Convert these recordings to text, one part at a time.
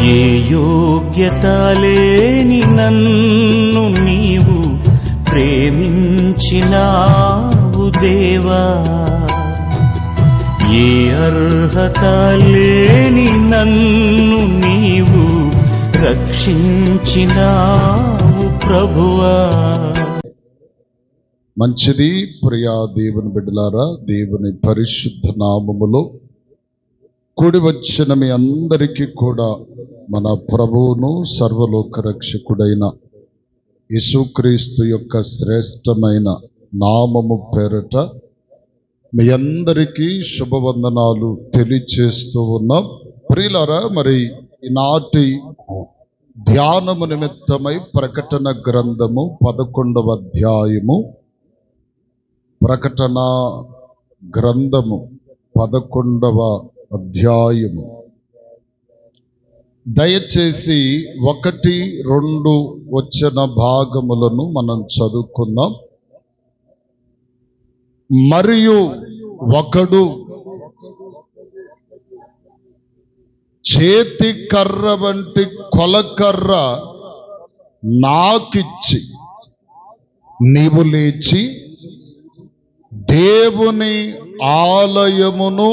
ఏ యోగ్యత లేని నన్ను నీవు ప్రేమించినావు దేవా, ఏ అర్హత లేని నన్ను నీవు రక్షించినావు ప్రభువా. మంచిది ప్రియా దేవుని బిడ్డలారా, దేవుని పరిశుద్ధ నామములో కూడి వచ్చిన మీ అందరికీ కూడా మన ప్రభువును సర్వలోక రక్షకుడైన యేసుక్రీస్తు యొక్క శ్రేష్టమైన నామము పేరట మీ అందరికీ శుభవందనాలు తెలియచేస్తూ ఉన్నాం. ప్రియులారా, మరి ఈనాటి ధ్యానము నిమిత్తమై ప్రకటన గ్రంథము 11వ అధ్యాయము, ప్రకటన గ్రంథము 11వ అధ్యాయము దయచేసి 1, 2 వచన భాగములను మనం చదువుకుందాం. మరియు ఒకడు చేతి కర్ర వంటి కొలకర్ర నాకిచ్చి, నీవు లేచి దేవుని ఆలయమును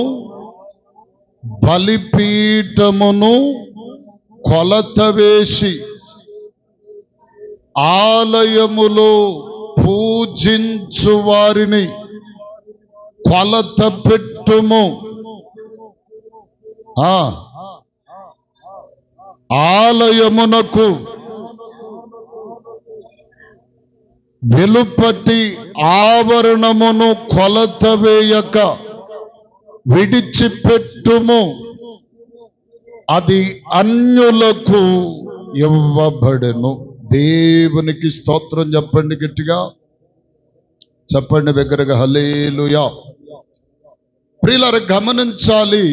బలిపీఠమును కొలత వేసి ఆలయములో పూజించు వారిని కొలత పెట్టుము. ఆలయమునకు వెలుపటి ఆవరణమును కొలత వేయక విడిచిపెట్టుము, అది అన్యులకు ఇవ్వబడెను. దేవునికి స్తోత్రం చెప్పండి, గట్టిగా చెప్పండి, దగ్గరగా హల్లెలూయా. ప్రియులారా, గమనించాలి,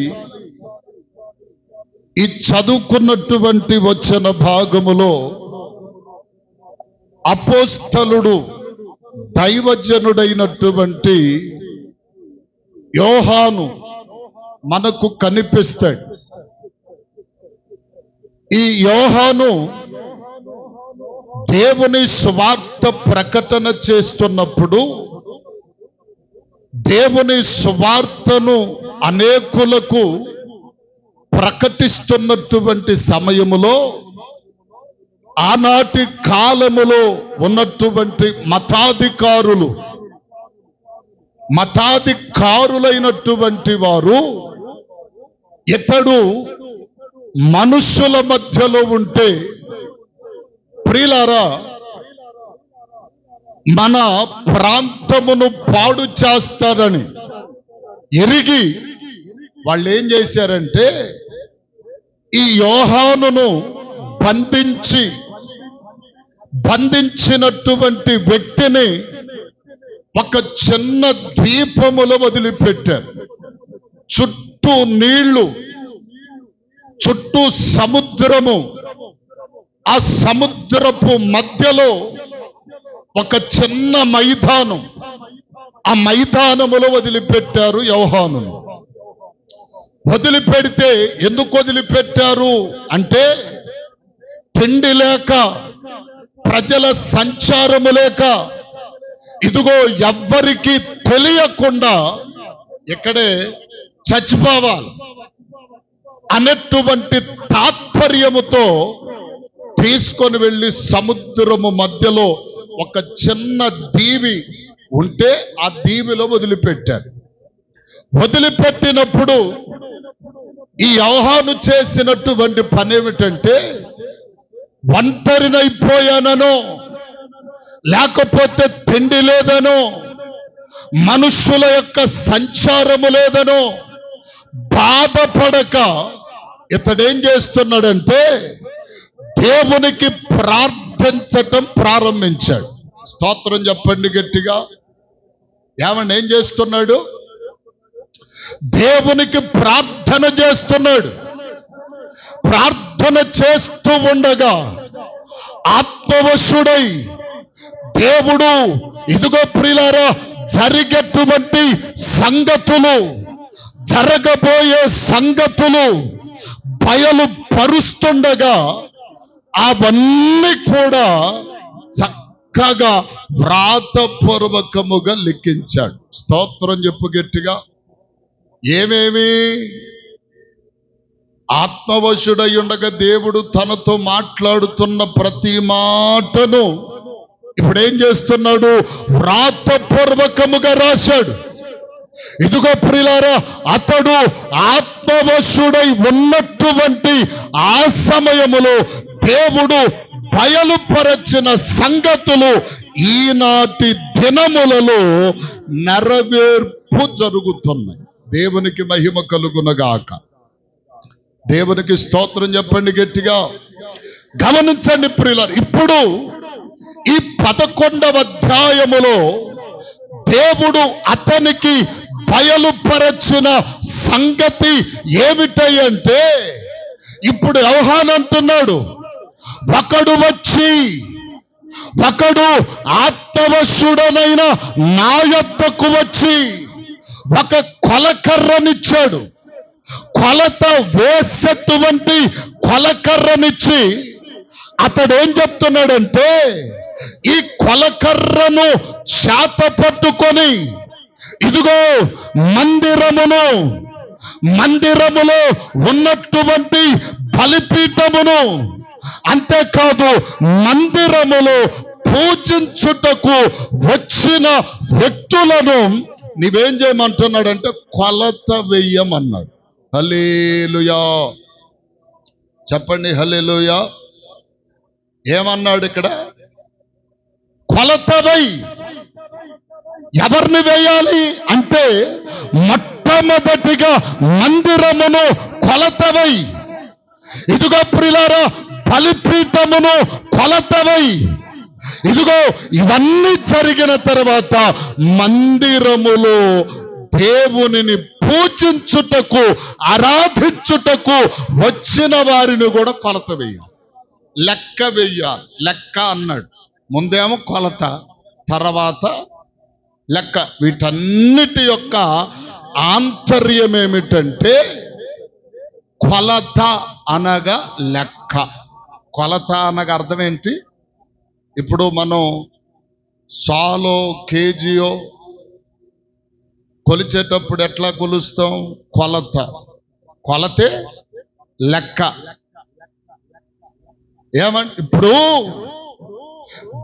ఈ చదువుకున్నటువంటి వచన భాగములో అపోస్తలుడు దైవజనుడైనటువంటి యోహాను మనకు కనిపిస్తాడు. ఈ యోహాను దేవుని సువార్త ప్రకటన చేస్తున్నప్పుడు, దేవుని సువార్తను అనేకులకు ప్రకటిస్తున్నటువంటి సమయములో ఆనాటి కాలములో ఉన్నటువంటి మతాధికారులైనటువంటి వారు, ఇతడు మనుషుల మధ్యలో ఉంటే ప్రియులారా మన ప్రాంతమును పాడు చేస్తారని ఎరిగి వాళ్ళు ఏం చేశారంటే, ఈ యోహానును బంధించినటువంటి వ్యక్తిని ఒక చిన్న ద్వీపములో వదిలిపెట్టారు. చుట్టూ నీళ్లు, చుట్టూ సముద్రము, ఆ సముద్రపు మధ్యలో ఒక చిన్న మైదానం, ఆ మైదానములో వదిలిపెట్టారు యోహానును. వదిలిపెడితే ఎందుకు వదిలిపెట్టారు అంటే, తిండి లేక, ప్రజల సంచారము లేక, ఇదిగో ఎవ్వరికి తెలియకుండా ఇక్కడే చచ్చిపోవాలి అనేటువంటి తాత్పర్యముతో తీసుకొని వెళ్ళి సముద్రము మధ్యలో ఒక చిన్న దీవి ఉంటే ఆ దీవిలో వదిలిపెట్టారు. వదిలిపెట్టినప్పుడు ఈ యోహాను చేసినటువంటి పని ఏమిటంటే, ఒంటరినైపోయాననో, లేకపోతే తిండి లేదనో, మనుషుల యొక్క సంచారము లేదనో బాధపడక ఇతడేం చేస్తున్నాడంటే, దేవునికి ప్రార్థించటం ప్రారంభించాడు. స్తోత్రం చెప్పండి గట్టిగా. ఏమన్నా ఏం చేస్తున్నాడు? దేవునికి ప్రార్థన చేస్తున్నాడు. ప్రార్థన చేస్తూ ఉండగా ఆత్మవశుడై దేవుడు ఇదిగో ప్రియులారా జరిగేటువంటి సంగతులు, జరగబోయే సంగతులు బయలు పరుస్తుండగా అవన్నీ కూడా చక్కగా వ్రాతపూర్వకముగా లిఖించాడు. స్తోత్రం చెప్పు గట్టిగా. ఏమేమి? ఆత్మవశుడై ఉండగా దేవుడు తనతో మాట్లాడుతున్న ప్రతి మాటను ఇప్పుడు ఏం చేస్తున్నాడు? వ్రాతపూర్వకముగా రాశాడు. ఇదిగో ప్రియులారా, అతడు ఆత్మవశుడై ఉన్నటువంటి ఆ సమయములో దేవుడు బయలుపరచిన సంగతులు ఈనాటి దినములలో నెరవేర్పు జరుగుతున్నాయి. దేవునికి మహిమ కలుగునగాక. దేవునికి స్తోత్రం చెప్పండి గట్టిగా. గమనించండి ప్రియులారా, ఇప్పుడు ఈ 11వ అధ్యాయములో దేవుడు అతనికి బయలుపరచిన సంగతి ఏమిటంటే, ఇప్పుడు యోహాను అంటున్నాడు, ఒకడు ఆత్మవశుడనైన నా యొద్దకు వచ్చి ఒక కొలకర్రనిచ్చాడు. కొలత వేసేటువంటి కొలకర్రనిచ్చి అతడు ఏం చెప్తున్నాడంటే, ఈ కొలకర్రను చేత పట్టుకొని ఇదిగో మందిరములో ఉన్నటువంటి బలిపీఠమును, అంతేకాదు మందిరములో పూజించుటకు వచ్చిన వ్యక్తులను నీవేం చేయమంటున్నాడంటే కొలత వెయ్యమన్నాడు. హల్లెలూయా చెప్పండి, హల్లెలూయా. ఏమన్నాడు ఇక్కడ? కొలత వెయ్యి. ఎవరిని వేయాలి అంటే, మొట్టమొదటిగా మందిరమును కొలత వెయ్యి. ఇదిగో ప్రియులారా, బలిపీఠమును కొలత వెయ్యి. ఇదిగో ఇవన్నీ జరిగిన తర్వాత మందిరములో దేవునిని పూజించుటకు, ఆరాధించుటకు వచ్చిన వారిని కూడా కొలత వెయ్యాలి, లెక్క వెయ్యాలి. లెక్క అన్నాడు. ముందేమో కొలత, తర్వాత లెక్క. వీటన్నిటి యొక్క ఆంతర్యం ఏమిటంటే, కొలత అనగా లెక్క. కొలత అనగా అర్థం ఏంటి? ఇప్పుడు మనం సాలో కేజీయో కొలిచేటప్పుడు ఎట్లా కొలుస్తాం? కొలతే లెక్క. ఏమంటే ఇప్పుడు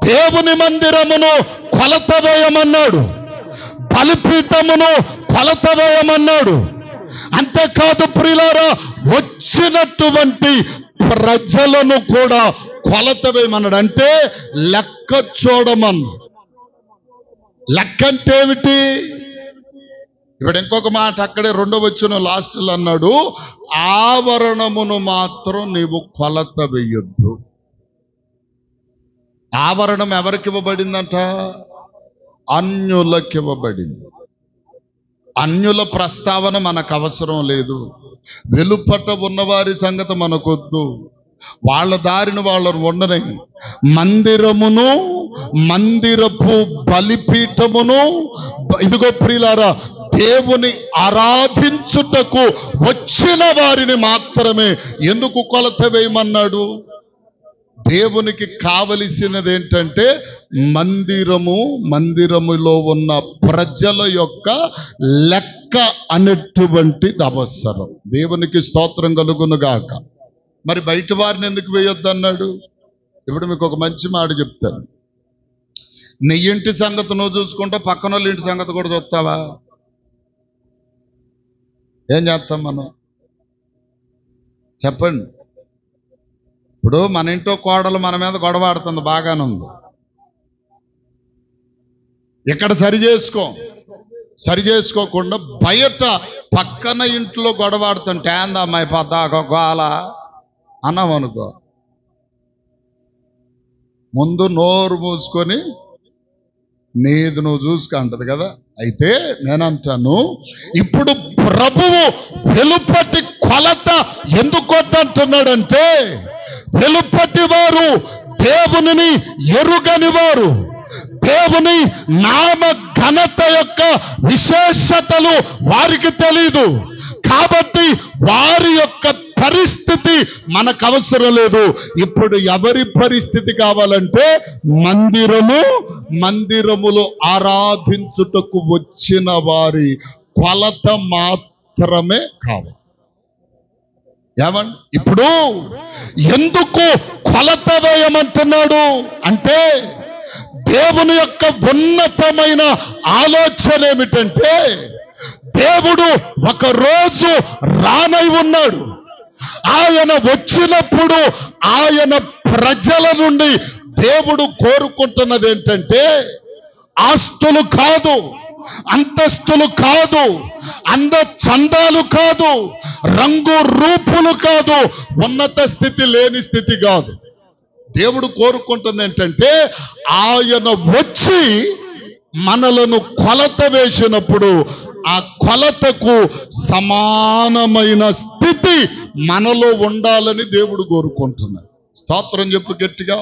దేవుని మందిరమును కొలత వేయమన్నాడు, బలిపీఠమును కొలత వేయమన్నాడు. అంతేకాదు ప్రియులారా, వచ్చినటువంటి ప్రజలను కూడా కొలత వేయమన్నాడు. అంటే లెక్క చూడమన్నాడు. లెక్క అంటే ఏమిటి? ఇప్పుడు ఇంకొక మాట అక్కడే 2వ వచనం లాస్ట్లో అన్నాడు, ఆవరణమును మాత్రం నీవు కొలత వెయ్యొద్దు. ఆవరణం ఎవరికి ఇవ్వబడిందంట? అన్యులకు ఇవ్వబడింది. అన్యుల ప్రస్తావన మనకు అవసరం లేదు. వెలుపట ఉన్నవారి సంగతి మనకొద్దు. వాళ్ళ దారిని వాళ్ళను ఉండని. మందిరమును, మందిరపు బలిపీఠమును, ఇదిగో ప్రియులారా, దేవుని ఆరాధించుటకు వచ్చిన వారిని మాత్రమే ఎందుకు కొలత వేయమన్నాడు? దేవునికి కావలసినది ఏంటంటే మందిరములో ఉన్న ప్రజల యొక్క లెక్క అనేటువంటిది అవసరం. దేవునికి స్తోత్రం కలుగునుగాక. మరి బయట వారిని ఎందుకు వేయొద్దు అన్నాడు? ఇప్పుడు మీకు ఒక మంచి మాట చెప్తాను. నీ ఇంటి సంగతి నువ్వు చూసుకుంటా, పక్కన వాళ్ళ ఇంటి సంగతి కూడా చూస్తావా? ఏం చేస్తాం మనం? చెప్పండి. ఇప్పుడు మన ఇంట్లో కోడలు మన మీద గొడవ ఆడుతుంది, బాగానే ఉంది. ఇక్కడ సరి చేసుకోకుండా బయట పక్కన ఇంట్లో గొడవ ఆడుతుంటే ఏందా అమ్మాయి పద్దాక గోల అన్నామనుకో, ముందు నోరు మూసుకొని నీది నువ్వు చూసుకు అంటది కదా. అయితే నేనంటాను, ఇప్పుడు ప్రభువు వెలుపటి కొలత ఎందుకు వద్దంటున్నాడంటే, వెలుపటి వారు దేవునిని ఎరుగని వారు, దేవుని నామ ఘనత యొక్క విశేషతలు వారికి తెలీదు. కాబట్టి వారి యొక్క పరిస్థితి మనకు అవసరం లేదు. ఇప్పుడు ఎవరి పరిస్థితి కావాలంటే మందిరములో ఆరాధించుటకు వచ్చిన వారి కొలత మాత్రమే కావాలి. ఏమండి, ఇప్పుడు ఎందుకు కొలత వేయమంటున్నాడు అంటే దేవుని యొక్క ఉన్నతమైన ఆలోచన ఏమిటంటే దేవుడు ఒక రోజు రానై ఉన్నాడు. ఆయన వచ్చినప్పుడు ఆయన ప్రజల నుండి దేవుడు కోరుకుంటున్నది ఏంటంటే ఆస్తులు కాదు, అంతస్తులు కాదు, చందాలు కాదు, రంగు రూపులు కాదు, ఉన్నత స్థితి లేని స్థితి కాదు. దేవుడు కోరుకుంటుంది ఏంటంటే ఆయన వచ్చి మనలను కొలత వేసినప్పుడు ఆ కొలతకు సమానమైన స్థితి మనలో ఉండాలని దేవుడు కోరుకుంటున్నాడు. స్తోత్రం చెప్పు గట్టిగా.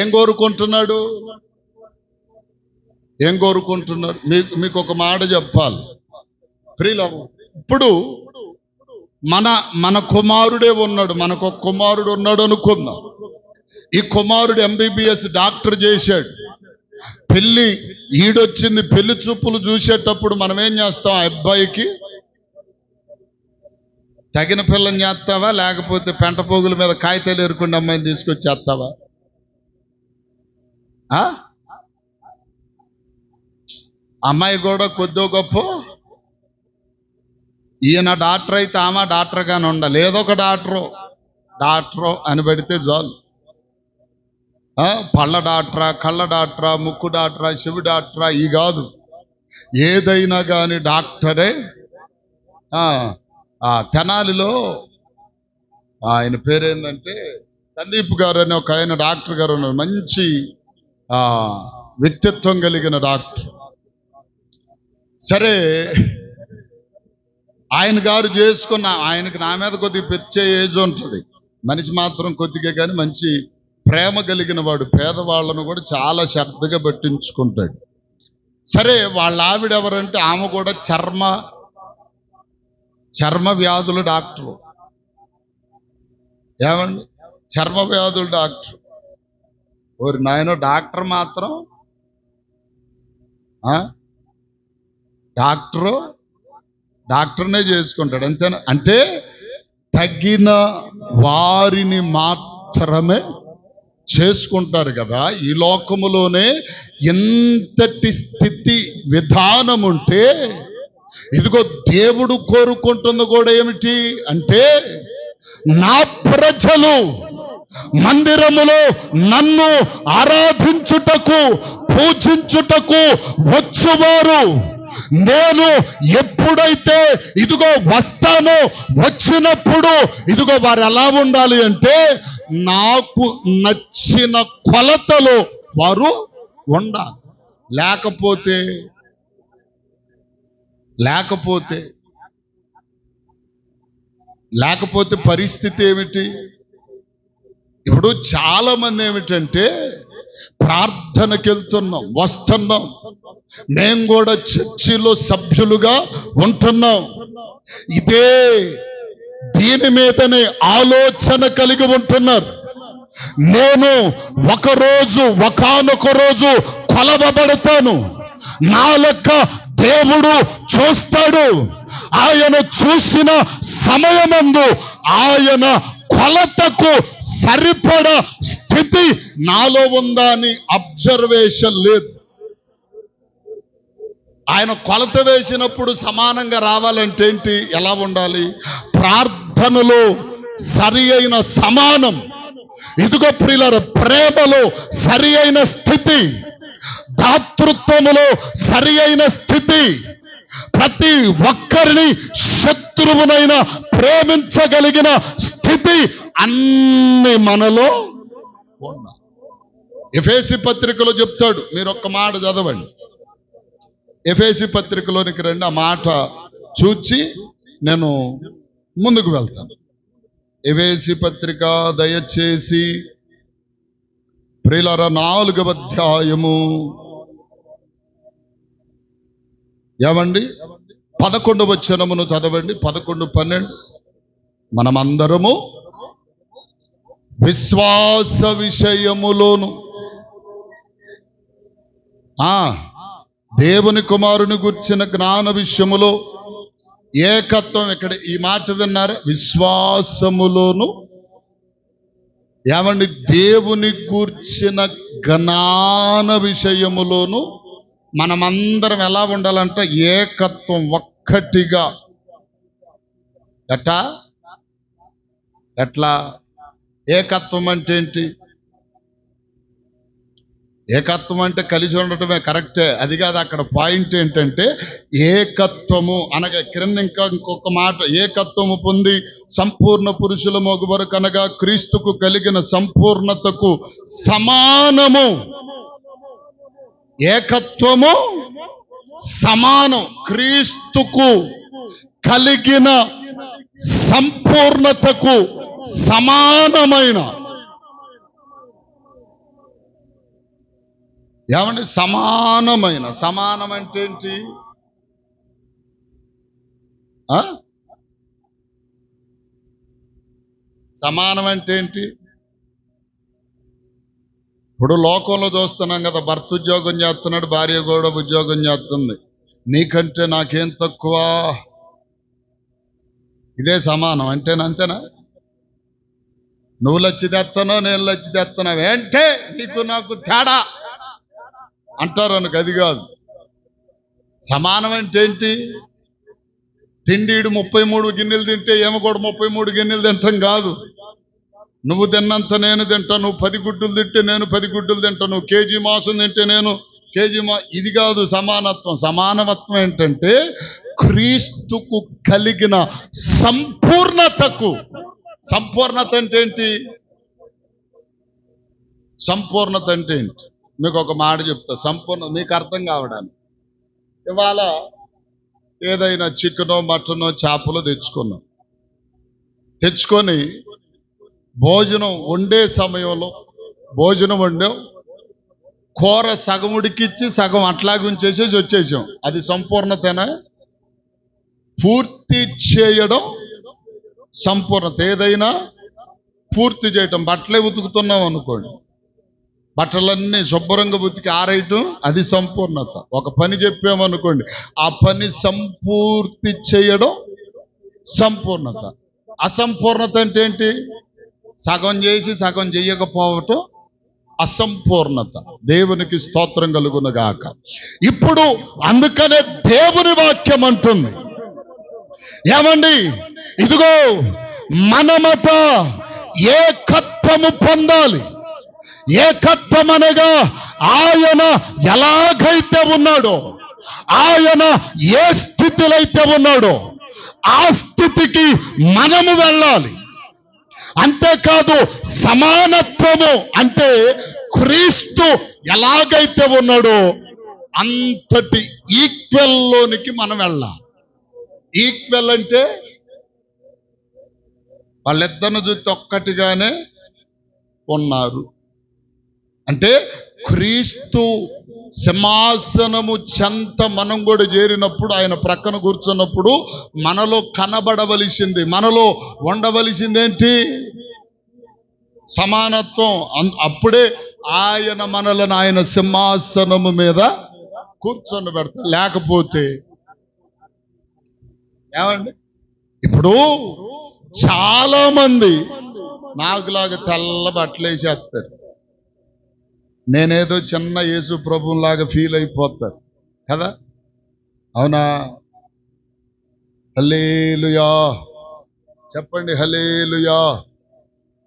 ఏం కోరుకుంటున్నాడు? మీకు ఒక మాట చెప్పాలి ప్రియులారా. ఇప్పుడు మన కుమారుడే ఉన్నాడు, మనకు ఒక కుమారుడు ఉన్నాడు అనుకుందాం. ఈ కుమారుడు MBBS డాక్టర్ చేశాడు. ఈడొచ్చింది, పెళ్లి చూపులు చూసేటప్పుడు మనం ఏం చేస్తాం? ఆ అబ్బాయికి తగిన పిల్లని చేస్తావా, లేకపోతే పెంట పోగుల మీద కాగితాలు ఎరుకుండా అమ్మాయిని తీసుకొచ్చి చేస్తావా? అమ్మాయి కూడా కొద్దో గొప్ప ఈయన డాక్టర్ అయితే ఆమె డాక్టర్ గానే ఉండాలి. ఏదొక డాక్టరు అని పెడితే చాలు. పళ్ళ డాక్టరా, కళ్ళ డాక్టరా, ముక్కు డాక్టరా, చెవి డాక్టరా, ఈ కాదు, ఏదైనా కానీ డాక్టరే. తెనాలిలో ఆయన పేరేందంటే సందీప్ గారు అని ఒక ఆయన డాక్టర్ గారు ఉన్నారు. మంచి వ్యక్తిత్వం కలిగిన డాక్టర్. సరే, ఆయన గారు చేసుకున్న ఆయనకి నా మీద కొద్దిగా పెచ్చే ఏజ్ ఉంటుంది. మనిషి మాత్రం కొద్దిగా కానీ మంచి ప్రేమ కలిగిన వాడు. పేదవాళ్ళను కూడా చాలా శ్రద్ధగా పట్టించుకుంటాడు. సరే, వాళ్ళ ఆవిడ ఎవరంటే ఆమె కూడా చర్మ వ్యాధుల డాక్టరు. ఏమండి, చర్మ వ్యాధుల డాక్టర్. ఓరి నాయనో, డాక్టర్ మాత్రం డాక్టర్నే చేసుకుంటాడు, అంతేనా? అంటే తగిన వారిని మాత్రమే చేసుకుంటారు కదా. ఈ లోకములోనే ఎంతటి స్థితి విధానం ఉంటే, ఇదిగో దేవుడు కోరుకుంటుంది కూడా ఏమిటి అంటే నా ప్రజలు మందిరములో నన్ను ఆరాధించుటకు, పూజించుటకు వచ్చువారు నేను ఎప్పుడైతే ఇదిగో వస్తానో, వచ్చినప్పుడు ఇదిగో వారు ఎలా ఉండాలి అంటే నాకు నచ్చిన కొలతలో వారు ఉండాలి. లేకపోతే పరిస్థితి ఏమిటి? ఇప్పుడు చాలా మంది ఏమిటంటే ప్రార్థనకి వెళ్తున్నాం, వస్తున్నాం, మేము కూడా చర్చిలో సభ్యులుగా ఉంటున్నాం, దీని మీదనే ఆలోచన కలిగి ఉంటున్నారు. నేను ఒకానొక రోజు కొలవబడతాను, నా లెక్క దేవుడు చూస్తాడు. ఆయన చూసిన సమయమందు ఆయన కొలతకు సరిపడ స్థితి నాలో ఉందా అని అబ్జర్వేషన్ లేదు. ఆయన కొలత వేసినప్పుడు సమానంగా రావాలంటే ఏంటి? ఎలా ఉండాలి? ప్రార్థనలో సరి అయిన సమానం, ఇదిగో ప్రియులారా, ప్రేమలో సరి అయిన స్థితి, దాతృత్వములో సరి అయిన స్థితి, ప్రతి ఒక్కరిని శత్రువునైనా ప్రేమించగలిగిన స్థితి అన్ని మనలో ఉన్నాయి. ఎఫెసీ పత్రికలో చెప్తాడు, మీరు ఒక్క మాట చదవండి. ఎఫెసీ పత్రికలోనికి రండి, ఆ మాట చూచి నేను ముందుకు వెళ్తాను. ఎఫెసీ పత్రిక దయచేసి ప్రియులారా 4వ అధ్యాయము ఏమండి 11వ వచనమును చదవండి. 11, 12. మనమందరము విశ్వాస విషయములోను దేవుని కుమారుని గుర్చిన జ్ఞాన విషయములో ఏకత్వం. ఇక్కడ ఈ మాట విన్నారా? విశ్వాసములోను ఏమండి దేవుని గూర్చిన జ్ఞాన విషయములోను మనమందరం ఎలా ఉండాలంటే ఏకత్వం, ఒక్కటిగా. ఎట్లా ఏకత్వం అంటే ఏంటి? ఏకత్వం అంటే కలిసి ఉండటమే, కరెక్టే. అది కాదు, అక్కడ పాయింట్ ఏంటంటే ఏకత్వము అనగా క్రింద ఇంకొక మాట, ఏకత్వము పొంది సంపూర్ణ పురుషుల మొగువరు కనగా క్రీస్తుకు కలిగిన సంపూర్ణతకు సమానము. ఏకత్వము సమానం, క్రీస్తుకు కలిగిన సంపూర్ణతకు సమానమైన. ఏమండి సమానమైన? సమానం అంటే ఏంటి? సమానం అంటే ఏంటి? ఇప్పుడు లోకంలో చూస్తున్నాం కదా, భర్త ఉద్యోగం చేస్తున్నాడు, భార్య కూడా ఉద్యోగం చేస్తుంది. నీకంటే నాకేం తక్కువ, ఇదే సమానం అంతేనా? నువ్వు లచ్చి తెస్తానో నేను లచ్చి తెస్తున్నావు ఏంటే నీకు నాకు తేడా అంటారు అనుకు. అది కాదు సమానం అంటే ఏంటి? తిండీడు 33 గిన్నెలు తింటే ఏమో కూడా 33 గిన్నెలు తింటాం కాదు. నువ్వు తిన్నంత నేను తింటా, నువ్వు 10 గుడ్డులు తింటే నేను 10 గుడ్డులు తింటా, నువ్వు కేజీ మాంసం తింటే నేను కేజీ ఇది కాదు సమానత్వం. సమానత్వం ఏంటంటే క్రీస్తుకు కలిగిన సంపూర్ణతకు. సంపూర్ణత అంటే ఏంటి? సంపూర్ణత అంటే ఏంటి? మీకు ఒక మాట చెప్తా, సంపూర్ణ మీకు అర్థం కావడానికి. ఇవాళ ఏదైనా చికెనో మటనో చేపలో తెచ్చుకొని భోజనం వండే సమయంలో భోజనం వండాం, కూర సగం ఉడికిచ్చి సగం అట్లాగే ఉంచేసేసి వచ్చేసాం. అది సంపూర్ణతేనా? పూర్తి చేయడం సంపూర్ణత. ఏదైనా పూర్తి చేయటం. బట్టలే ఉతుకుతున్నాం అనుకోండి, బట్టలన్నీ శుభ్రంగా ఉతికి ఆరేయటం, అది సంపూర్ణత. ఒక పని చెప్పామనుకోండి, ఆ పని సంపూర్తి చేయడం సంపూర్ణత. అసంపూర్ణత అంటే ఏంటి? సగం చేసి సగం చెయ్యకపోవటం అసంపూర్ణత. దేవునికి స్తోత్రం కలుగును గాక. ఇప్పుడు అందుకనే దేవుని వాక్యం అంటుంది, ఏమండి, ఇదిగో మనమట ఏకత్వము పొందాలి. ఏకత్వం అనగా ఆయన ఎలాగైతే ఉన్నాడో, ఆయన ఏ స్థితిలో అయితే ఉన్నాడో ఆ స్థితికి మనము వెళ్ళాలి. అంతేకాదు సమానత్వము అంటే క్రీస్తు ఎలాగైతే ఉన్నాడో అంతటి ఈక్వెల్లోనికి మనం వెళ్ళాలి. ఈక్వెల్ అంటే వాళ్ళిద్దరిని చూస్తే ఒక్కటిగానే ఉన్నారు. అంటే క్రీస్తు సింహాసనము చెంత మనం కూడా చేరినప్పుడు, ఆయన ప్రక్కన కూర్చున్నప్పుడు మనలో కనబడవలసింది, మనలో ఉండవలసింది ఏంటి? సమానత్వం. అప్పుడే ఆయన మనలను ఆయన సింహాసనము మీద కూర్చొని పెడతారు. లేకపోతే ఏమండి, ఇప్పుడు చాలా మంది నాకులాగా తెల్ల బట్టలు వేసేస్తారు, నేనేదో చిన్న యేసు ప్రభువులాగా ఫీల్ అయిపోతారు కదా. అవునా? హల్లెలూయా చెప్పండి, హల్లెలూయా.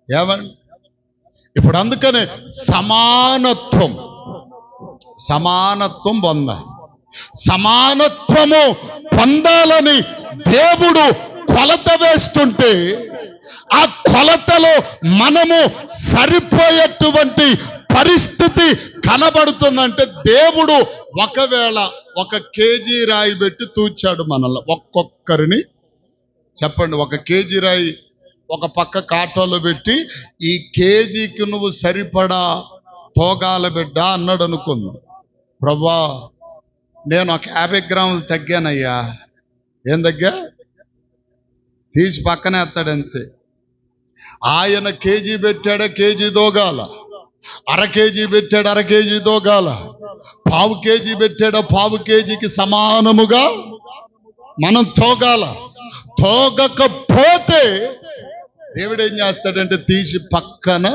ఏమండి, ఇప్పుడు అందుకనే సమానత్వం పొందాలి. సమానత్వము పొందాలని దేవుడు కొలత వేస్తుంటే, ఆ కొలతలో మనము సరిపోయేటువంటి పరిస్థితి కనబడుతుందంటే, దేవుడు ఒకవేళ 1 కేజీ రాయి పెట్టి తూచాడు మనల్ని ఒక్కొక్కరిని. చెప్పండి, 1 కేజీ రాయి ఒక పక్క కాటోలో పెట్టి, ఈ కేజీకి నువ్వు సరిపడా తోగాల బిడ్డ అన్నాడు అనుకుంది. ప్రభా, నేను 50 గ్రాములు తగ్గానయ్యా. ఏం తగ్గా? తీసి పక్కనే ఎత్తాడంతే. ఆయన కేజీ పెట్టాడా, కేజీ దోగాల. అర కేజీ పెట్టాడు, అర కేజీ దోగాల. పావు కేజీ పెట్టాడా, పావు కేజీకి సమానముగా మనం తోగాల. తోగకపోతే దేవుడు ఏం చేస్తాడంటే తీసి పక్కన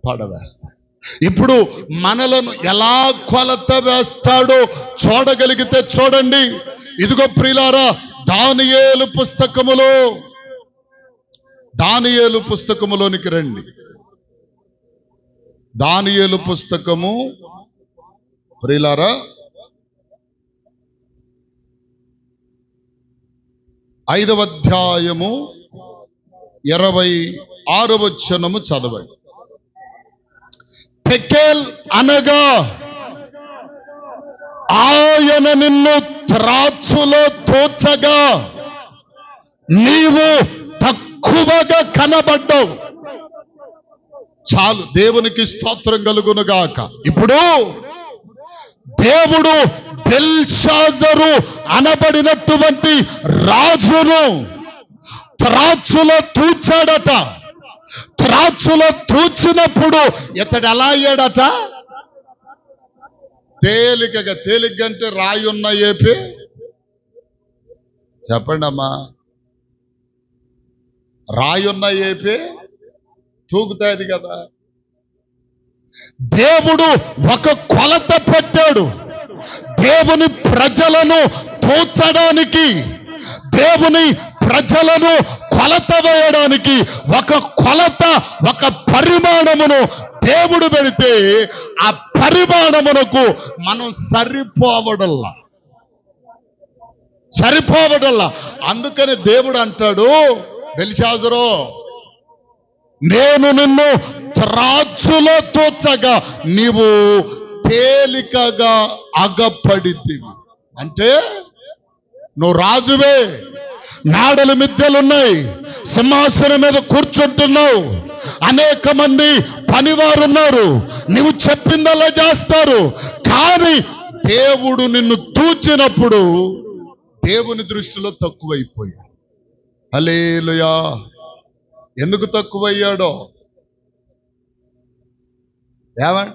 పడవేస్తాడు. ఇప్పుడు మనలను ఎలా కొలత వేస్తాడో చూడగలిగితే చూడండి. ఇదిగో ప్రియులారా, దానియేలు పుస్తకములోనికి రండి. దానియేలు పుస్తకము ప్రియులారా 5వ అధ్యాయము 26వ వచనము చదవండి. తెకేల్ అనగా ఆయన నిన్ను త్రాచులో తోచగా నీవు తక్కువగా కనబడ్డావు. చాలు, దేవునికి స్తోత్రం కలుగునుగాక. ఇప్పుడు దేవుడు బెల్షాజరు అనబడినటువంటి రాజును త్రాచులో తూచాడట. త్రాచులో తూచినప్పుడు ఇతడు ఎలా అయ్యాడట? తేలిగ్గా అంటే రాయున్న ఏపీ. చెప్పండి అమ్మా, రాయున్న ఏపీ తూగుతాది కదా. దేవుడు ఒక కొలత పెట్టాడు. దేవుని ప్రజలను తూచడానికి, దేవుని ప్రజలను కొలత వేయడానికి ఒక కొలత, ఒక పరిమాణమును దేవుడు పెడితే ఆ పరిమాణమునకు మనం సరిపోవడల్లా. అందుకని దేవుడు అంటాడు, బెల్షాజరు, నేను నిన్ను త్రాచులో తూచగా నీవు తేలికగా అగపడితివి. అంటే నువ్వు రాజువే, నాడలు మిద్దెలున్నాయి, సింహాసనం మీద కూర్చుంటున్నావు, అనేక మంది పనివారున్నారు, నువ్వు చెప్పిందల్లా చేస్తారు. కానీ దేవుడు నిన్ను తూచినప్పుడు దేవుని దృష్టిలో తక్కువైపోయాడు. హల్లెలూయా. ఎందుకు తక్కువయ్యాడో ఏమండి?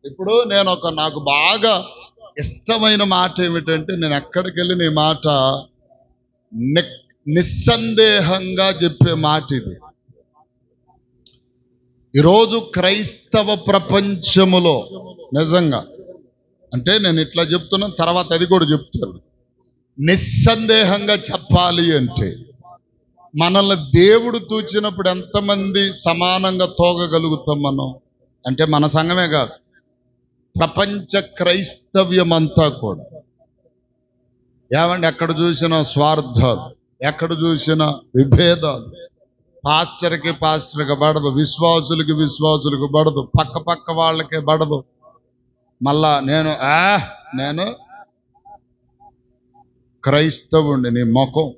ఇప్పుడు నేను నాకు బాగా ఇష్టమైన మాట ఏమిటంటే, నేను ఎక్కడికి వెళ్ళిన ఈ మాట నిస్సందేహంగా చెప్పే మాట ఇది. ఈరోజు క్రైస్తవ ప్రపంచములో నిజంగా, అంటే నేను ఇట్లా చెప్తున్నాను, తర్వాత అది కూడా చెప్తాను. నిస్సందేహంగా చెప్పాలి అంటే, మనల్ని దేవుడు తూచినప్పుడు ఎంతమంది సమానంగా తోగగలుగుతాం మనం అంటే, మన సంఘమే కాదు, ప్రపంచ క్రైస్తవ్యం అంతా కూడా. ఏమండి, ఎక్కడ చూసినా స్వార్థాలు, ఎక్కడ చూసినా విభేదాలు. పాస్టర్కి పడదు, విశ్వాసులకి పడదు, పక్క వాళ్ళకి పడదు. మళ్ళా నేను క్రైస్తవుండి, నీ ముఖం.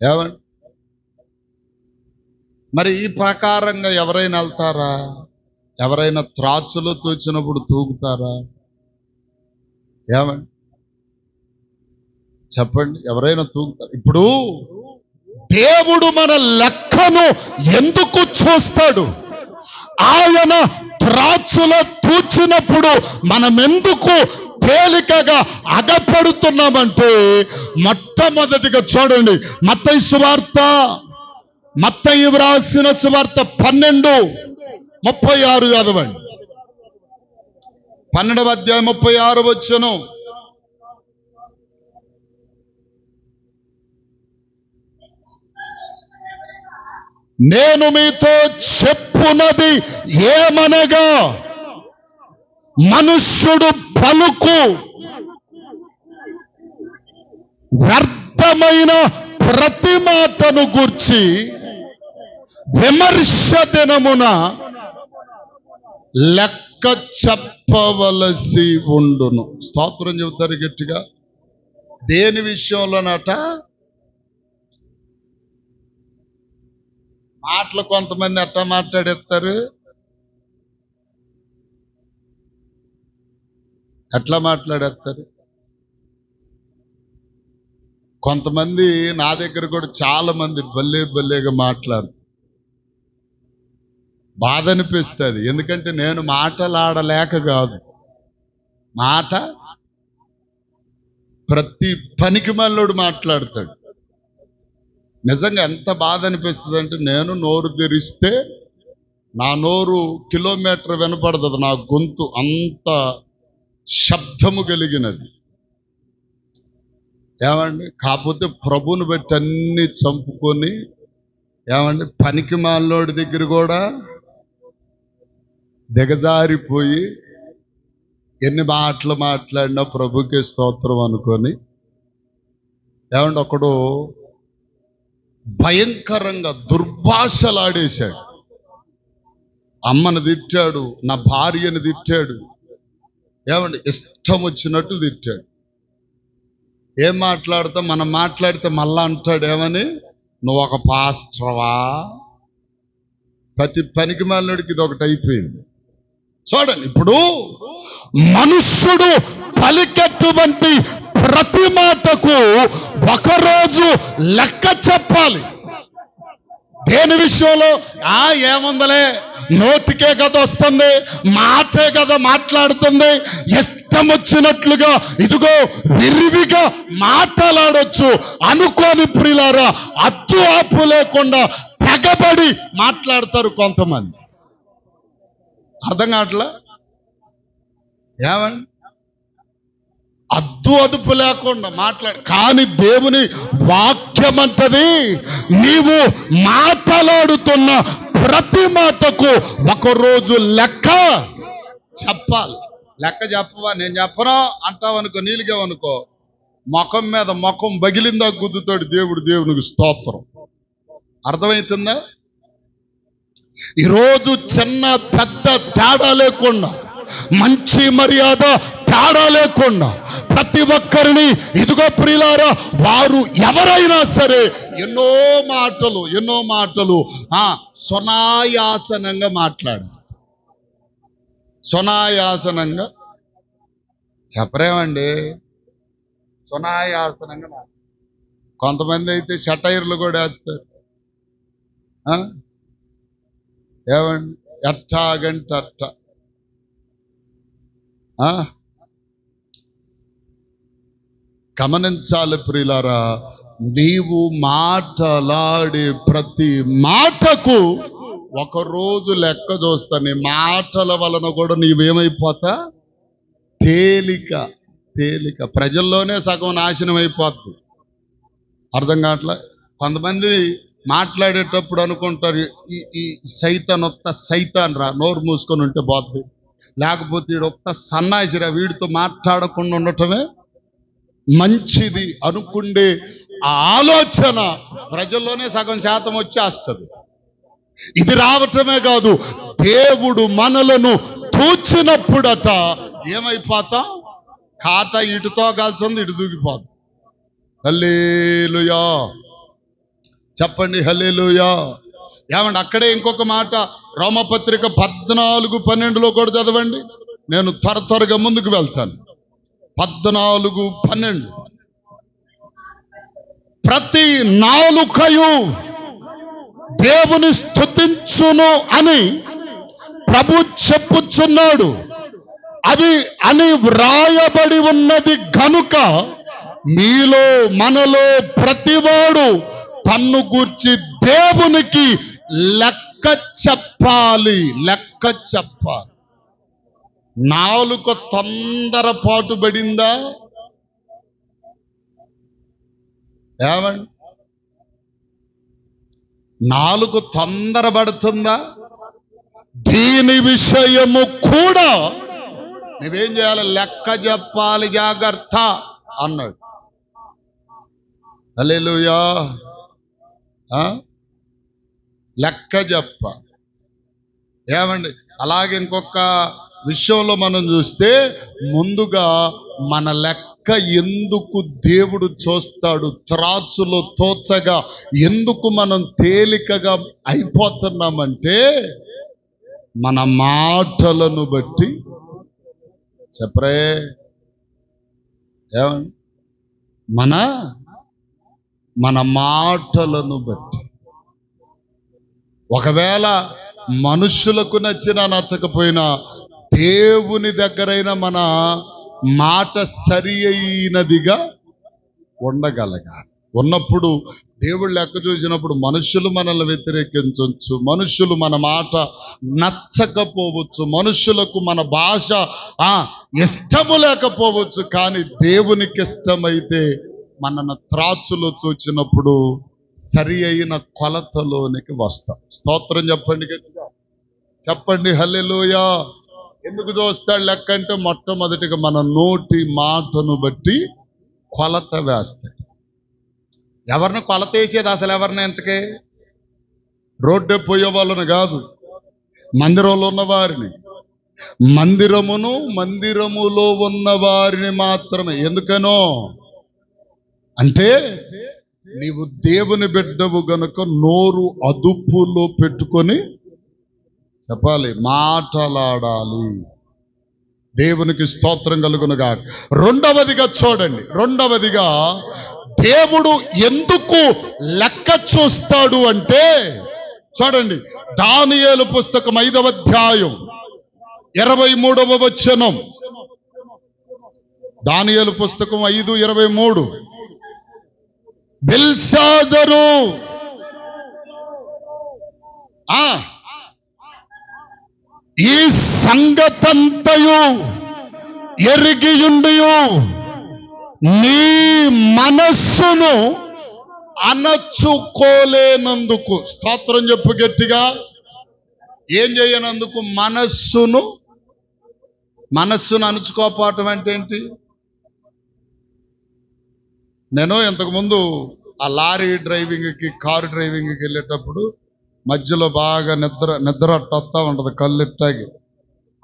ఏమండి, మరి ఈ ప్రకారంగా ఎవరైనా వెళ్తారా? ఎవరైనా త్రాచులో తూచినప్పుడు తూగుతారా? ఏమండి చెప్పండి, ఎవరైనా తూగుతారు? ఇప్పుడు దేవుడు మన లెక్కను ఎందుకు చూస్తాడు? ఆయన త్రాచులో తూచినప్పుడు మనం ఎందుకు తేలికగా అగపడుతున్నామంటే, మొట్టమొదటిగా చూడండి, మత్తయి సువార్త, మత్తయి వ్రాసిన సువార్త 12:36 చదవండి. 12వ అధ్యాయం 36 వచనం. నేను మీతో చెప్పున్నది ఏమనగా, మనుష్యుడు పలుకు వ్యర్థమైన ప్రతి మాటను గూర్చి విమర్శ దినమున లెక్క చెప్పవలసి ఉండును. స్తోత్రం చెబుతారు గట్టిగా. దేని విషయంలోనట? మాటలు కొంతమంది ఎట్లా మాట్లాడేస్తారు? ఎట్లా మాట్లాడేస్తారు? కొంతమంది నా దగ్గర కూడా చాలా మంది బల్లేగా మాట్లాడు, బాధ అనిపిస్తుంది. ఎందుకంటే నేను మాటలాడలేక కాదు, మాట ప్రతి పనికి మల్లోడు మాట్లాడతాడు. నిజంగా ఎంత బాధ అనిపిస్తుంది అంటే, నేను నోరు తెరిస్తే నా నోరు కిలోమీటర్ వినపడుతుంది, నా గొంతు అంత శబ్దము కలిగినది. ఏమండి, కాకపోతే ప్రభుని బట్టి అన్ని చంపుకొని, ఏమండి, పనికి మాలోడి దగ్గర కూడా దిగజారిపోయి ఎన్ని మాటలు మాట్లాడినా ప్రభుకే స్తోత్రం అనుకొని, ఏమండి, ఒకడు భయంకరంగా దుర్భాషలాడేశాడు. అమ్మను తిట్టాడు, నా భార్యను తిట్టాడు, ఏమండి, ఇష్టం వచ్చినట్టు తిట్టాడు. ఏం మాట్లాడితే మనం మాట్లాడితే మళ్ళా అంటాడు, ఏమని, నువ్వు ఒక పాస్టర్వా? ప్రతి పనికి మాలినోడికి ఇది ఒకటి అయిపోయింది. చూడండి, ఇప్పుడు మనుష్యుడు పలికెటువంటి ప్రతి మాటకు ఒకరోజు లెక్క చెప్పాలి. దేని విషయంలో? ఏముందలే, నోటికే కదా వస్తుంది, మాటే కదా మాట్లాడుతుంది, ఇష్టం వచ్చినట్లుగా ఇదిగో విరివిగా మాట్లాడొచ్చు అనుకోని ప్రియులారా, అద్దు ఆపు లేకుండా తెగబడి మాట్లాడతారు కొంతమంది. అర్థం కావట్లా? ఏమండి, అదుపు లేకుండా మాట్లాడు. కానీ దేవుని వాక్యం అంటది, నీవు మాట్లాడుతున్న ప్రతి మాటకు ఒకరోజు లెక్క చెప్పాలి. లెక్క చెప్పవా? నేను చెప్పను అంటావు అనుకో, నీలిగావనుకో, ముఖం మీద ముఖం బగిలిందా గుద్దుతాడు దేవుడు. దేవునికి స్తోత్రం. అర్థమవుతుందా? ఈరోజు చిన్న పెద్ద తేడా లేకుండా, మంచి మర్యాద తేడా లేకుండా ప్రతి ఒక్కరిని ఇదిగో ప్రియులారా, వారు ఎవరైనా సరే ఎన్నో మాటలు సునాయాసనంగా మాట్లాడేస్తారు. సునాయాసనంగా చెప్పరేమండి, సునాయాసనంగా. కొంతమంది అయితే సెటైర్లు కూడా వేస్తారు. ఏమండి, ఎట్టాగంటే అట్ట. గమనించాలి ప్రియులారా, నీవు మాటలాడే ప్రతి మాటకు ఒకరోజు లెక్క చూస్తా. నీ మాటల వలన కూడా నీవేమైపోతా? తేలిక. ప్రజల్లోనే సగం నాశనం అయిపోద్ది. అర్థం కావట్లే? కొంతమంది మాట్లాడేటప్పుడు అనుకుంటారు, ఈ సైతాన్ రా, నోరు మూసుకొని ఉంటే పోద్ది, లేకపోతే వీడొక్క సన్నాసిరా, వీడితో మాట్లాడకుండా ఉండటమే మంచిది అనుకుండే ఆ ఆలోచన ప్రజల్లోనే సగం శాతం వచ్చేస్తుంది. ఇది రావటమే కాదు, దేవుడు మనలను తూచినప్పుడట ఏమైపోతాం? కాట ఇటుతో కాల్చింది ఇటు దూకిపోతాం. హల్లెలూయా చెప్పండి, హల్లెలూయా. ఏమండి, అక్కడే ఇంకొక మాట, రోమపత్రిక 14:12 కూడా చదవండి. నేను త్వరగా ముందుకు వెళ్తాను. 14:12 ప్రతి నాలుకయు దేవుని స్తుతించును అని ప్రభు చెప్పుచున్నాడు, అది అని వ్రాయబడి ఉన్నది గనుక మీలో మనలో ప్రతివాడు తన్ను గూర్చి దేవునికి లెక్క చెప్పాలి. నాలుక తొందరపాటు పడిందా? ఏమండి, నాలుగు తొందరపడుతుందా? దీని విషయము కూడా నువ్వేం చేయాలి? లెక్క చెప్పాలి, జాగ్రత్త అన్నాడు. హల్లెలూయా. లెక్క చెప్పాలి. ఏమండి, అలాగే ఇంకొక విషయంలో మనం చూస్తే, ముందుగా మన లెక్క ఎందుకు దేవుడు చూస్తాడు? త్రాచులో తోచగా ఎందుకు మనం తేలికగా అయిపోతున్నామంటే, మన మాటలను బట్టి. చెప్పరే, ఏమండి, మన మన మాటలను బట్టి. ఒకవేళ మనుషులకు నచ్చినా నచ్చకపోయినా దేవుని దగ్గరైన మన మాట సరి అయినదిగా ఉండగలగాలి. ఉన్నప్పుడు దేవుడు లెక్క చూసినప్పుడు మనుషులు మనల్ని వ్యతిరేకించవచ్చు, మనుషులు మన మాట నచ్చకపోవచ్చు, మనుషులకు మన భాష ఇష్టము లేకపోవచ్చు. కానీ దేవునికి ఇష్టమైతే మనను త్రాచులో తూచినప్పుడు సరి అయిన కొలతలోనికి వస్తాం. స్తోత్రం చెప్పండి గట్టిగా, చెప్పండి హల్లెలూయా. ఎందుకు చూస్తాడు లెక్క అంటే మొట్టమొదటిగా మన నోటి మాటను బట్టి కొలత వేస్తాడు. ఎవరిని కొలత వేసేది అసలు ఎవరిని? ఎంతకే రోడ్డు పోయే వాళ్ళని కాదు, మందిరంలో ఉన్న వారిని, మందిరములో ఉన్న వారిని మాత్రమే. ఎందుకనో అంటే నీవు దేవుని బిడ్డవు గనుక నోరు అదుపులో పెట్టుకొని చెప్పాలి, మాటలాడాలి. దేవునికి స్తోత్రం కలుగునుగా. రెండవదిగా చూడండి, రెండవదిగా దేవుడు ఎందుకు లెక్క చూస్తాడు అంటే చూడండి, దానియేలు పుస్తకం 5వ అధ్యాయం 23వ వచనం. దానియేలు పుస్తకం 5:23. బెల్షాజరు ఈ సంగతంతయు ఎరిగియుండియు నీ మనస్సును అణచుకోలేనందుకు, స్తోత్రం చెప్పు గట్టిగా, ఏం చేయనందుకు? మనస్సును అణుచుకోపోవటం అంటే ఏంటి? నేను ఇంతకుముందు ఆ లారీ డ్రైవింగ్కి, కారు డ్రైవింగ్కి వెళ్ళేటప్పుడు మధ్యలో బాగా నిద్ర అట్టొస్తా ఉంటుంది, కళ్ళు ఇట్టాగి.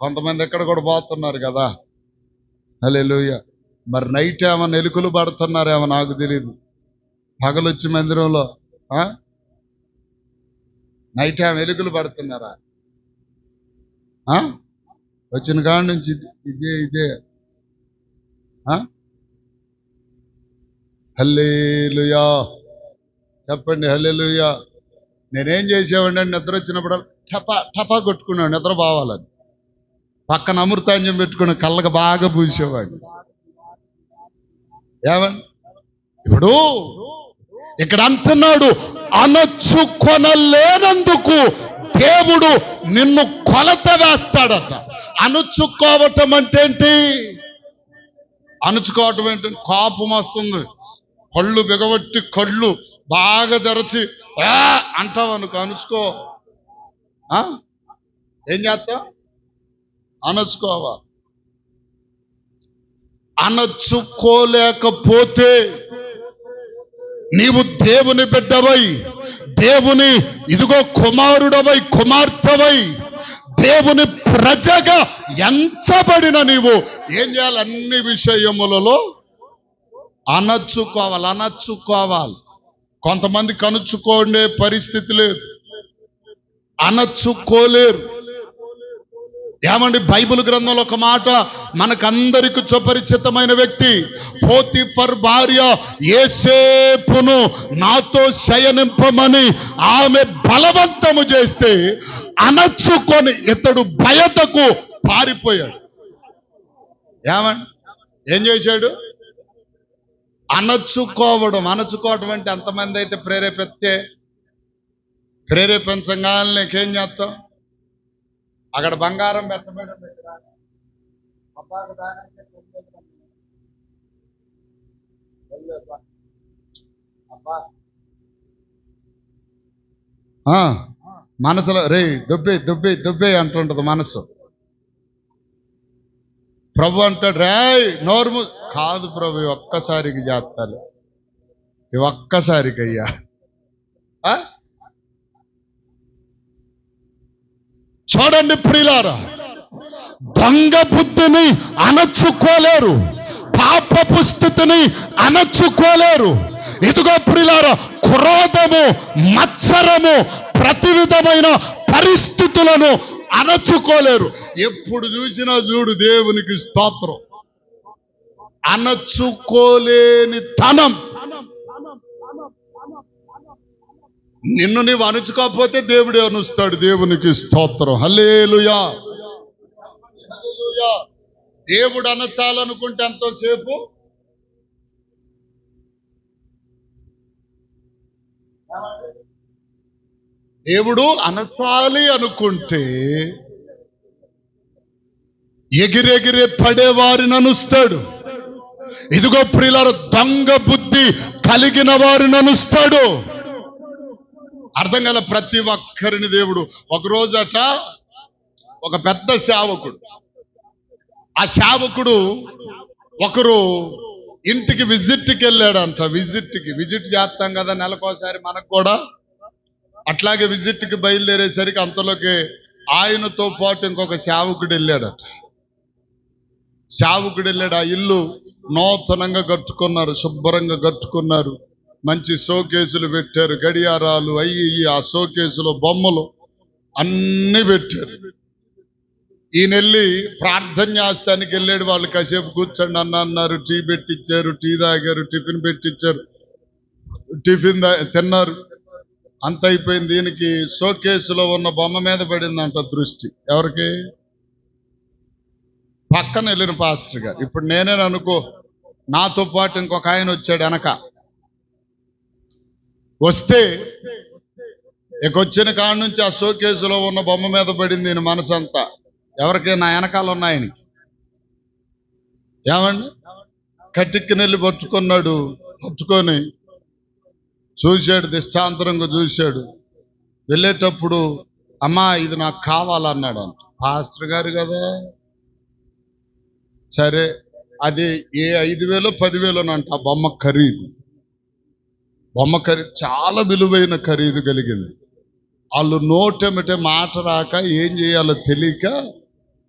కొంతమంది ఎక్కడ కూడా పోతున్నారు కదా, హల్లెలూయా. మరి నైట్ ఏమన్నా ఎలుకలు పడుతున్నారేమో నాకు తెలియదు. పగలొచ్చి మందిరంలో నైట్ ఏమో ఎలుకలు పడుతున్నారా? వచ్చిన కాడి నుంచి ఇదే హల్లెలూయా, చెప్పండి హల్లెలూయా. నేనేం చేసేవాడిని అంటే నిద్ర వచ్చినప్పుడు టపా కొట్టుకున్నాడు, నిద్ర పోవాలని. పక్కన అమృతాంజం పెట్టుకుని కళ్ళకు బాగా పూసేవాడిని. ఏమండి ఇప్పుడు ఇక్కడ అంటున్నాడు, అణచుకొనలేనందుకు దేవుడు నిన్ను కొలత వేస్తాడట. అణుచుకోవటం అంటే ఏంటి? అణుచుకోవటం ఏంటంటే కోపం వస్తుంది, కళ్ళు బిగబట్టి కళ్ళు బాగా తెరచి అంటావు అనుకో, అణుచుకో. ఏం చేస్తావు? అణచుకోవాలి. అణచుకోలేకపోతే నీవు దేవుని బిడ్డవై, దేవుని ఇదిగో కుమారుడవై, కుమార్తెవై, దేవుని ప్రజగా ఎంచబడిన నీవు ఏం చేయాలి? అన్ని విషయములలో అణచుకోవాలి. కొంతమందికి అణుచుకోనే పరిస్థితి లేదు, అణచుకోలేరు. ఏమండి, బైబిల్ గ్రంథంలో ఒక మాట మనకందరికి సుపరిచితమైన వ్యక్తి, పోతీఫర్ భార్య యోసేపును నాతో శయనింపమని ఆమె బలవంతము చేస్తే అణచుకొని ఇతడు బయటకు పారిపోయాడు. ఏమండి, ఏం చేశాడు? అణచుకోవడం అంటే ఎంతమంది అయితే ప్రేరేపించగానే నీకేం చేస్తాం? అక్కడ బంగారం పెట్టబడి మనసులో రే దుబ్బే అంటుంటది మనసు. ప్రభు అంటాడు, రేయ్ నోరు కాదు ప్రభు, ఒక్కసారికి చేస్తాను, ఒక్కసారికి అయ్యా. చూడండి ప్రియులారా, దొంగ బుద్ధిని అణచుకోలేరు, పాపపు స్థితిని అణచుకోలేరు. ఇదిగో ప్రియులారా, క్రోధము, మత్సరము, ప్రతి విధమైన పరిస్థితులను అణచుకోలేరు. ఎప్పుడు చూసినా చూడు, దేవునికి స్తోత్రం, అణచుకోలేని తనం. నిన్ను నీవు అణుచుకోకపోతే దేవుడే అనుస్తాడు. దేవునికి స్తోత్రం. హల్లెలూయా. హల్లెలూయా. దేవుడు అనచాలనుకుంటే ఎంతోసేపు దేవుడు అనచాలి అనుకుంటే ఎగిరెగిరే పడేవారిని అనుస్తాడు. ఇదిగో ప్రియులారా, దొంగ బుద్ధి కలిగిన వారిని అనుస్తాడు. అర్థం గల ప్రతి ఒక్కరిని దేవుడు ఒకరోజట ఒక పెద్ద సేవకుడు, ఆ సేవకుడు ఒకరు ఇంటికి విజిట్కి వెళ్ళాడంట. విజిట్ చేస్తాం కదా నెలకోసారి, మనకు కూడా అట్లాగే విజిట్కి బయలుదేరేసరికి అంతలోకి ఆయనతో పాటు ఇంకొక సేవకుడు వెళ్ళాడట. ఆ ఇల్లు నూతనంగా కట్టుకున్నారు, శుభ్రంగా కట్టుకున్నారు, మంచి షోకేసులు పెట్టారు, గడియారాలు అయ్యి ఆ షోకేసులో బొమ్మలు అన్ని పెట్టారు. ఈయన వెళ్ళి ప్రార్థన చేస్తానికి వెళ్ళాడు. వాళ్ళు కాసేపు కూర్చోండి అన్నారు. టీ పెట్టించారు, టీ తాగారు, టిఫిన్ పెట్టించారు, టిఫిన్ తిన్నారు. అంత అయిపోయింది. దీనికి షోకేసులో ఉన్న బొమ్మ మీద పడిందంట దృష్టి. ఎవరికి? పక్కన వెళ్ళిన పాస్టర్ గారు. ఇప్పుడు నేనే అనుకో, నాతో పాటు ఇంకొక ఆయన వచ్చాడు వెనక. వస్తే ఇకొచ్చిన కాడ నుంచి ఆ షోకేసులో ఉన్న బొమ్మ మీద పడింది ఈయన మనసంతా. ఎవరికి? నా వెనకాల ఉన్న ఆయనకి. ఏమండి, కటిక్కి నెల్లి పట్టుకొని చూశాడు, దిష్టాంతరంగా చూశాడు. వెళ్ళేటప్పుడు అమ్మా ఇది నాకు కావాలన్నాడు అంట. పాస్టర్ గారు కదా, సరే అది ఏ 5,000 10,000 అంట. ఆ బొమ్మ ఖరీదు చాలా విలువైన ఖరీదు కలిగింది. వాళ్ళు నోటెమిటే మాట రాక ఏం చేయాలో తెలియక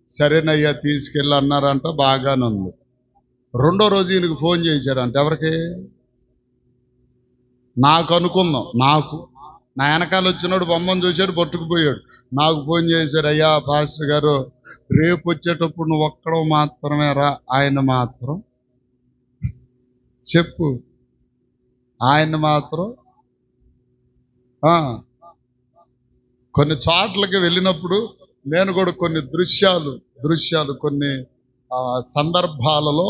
సరేనయ్యా తీసుకెళ్ళి అన్నారంట. బాగానే ఉంది. రెండో రోజు ఈయనకు ఫోన్ చేశారంట. ఎవరికి? నాకు అనుకుందాం. నా వెనకాల వచ్చినాడు, బొమ్మను చూశాడు, పట్టుకుపోయాడు. నాకు ఫోన్ చేశారు, అయ్యా పాస్టర్ గారు రేపు వచ్చేటప్పుడు నువ్వు ఒక్కడో మాత్రమే రా. ఆయన మాత్రం చెప్పు, ఆయన మాత్రం కొన్ని చోట్లకి వెళ్ళినప్పుడు నేను కూడా కొన్ని దృశ్యాలు కొన్ని సందర్భాలలో,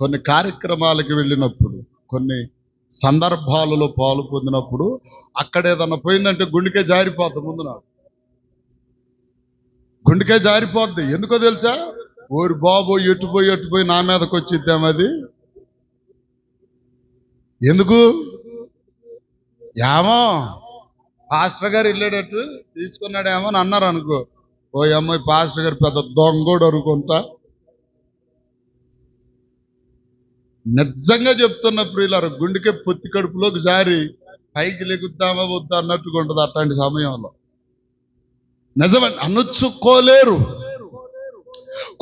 కొన్ని కార్యక్రమాలకి వెళ్ళినప్పుడు, కొన్ని సందర్భాలలో పాలు పొందినప్పుడు అక్కడ ఏదన్నా పోయిందంటే గుండెకే జారిపోద్ది. ముందు నాకు గుండెకే జారిపోద్ది. ఎందుకో తెలుసా? ఓరి బాబు ఎట్టుపోయి నా మీదకి వచ్చిద్దామది. ఎందుకు? ఏమో పాస్టర్ గారు వెళ్ళేటట్టు తీసుకున్నాడేమో అని అన్నారు అనుకో. ఓ అమ్మాయి పాస్టర్ గారు పెద్ద దొంగోడు అనుకుంటా. నిజంగా చెప్తున్న ప్రియులారు, గుండెకే పొత్తి కడుపులోకి జారి పైకి లెగుద్దామా వద్దా అన్నట్టుగా ఉంటుంది అట్లాంటి సమయంలో. నిజమండి, అనుచుకోలేరు.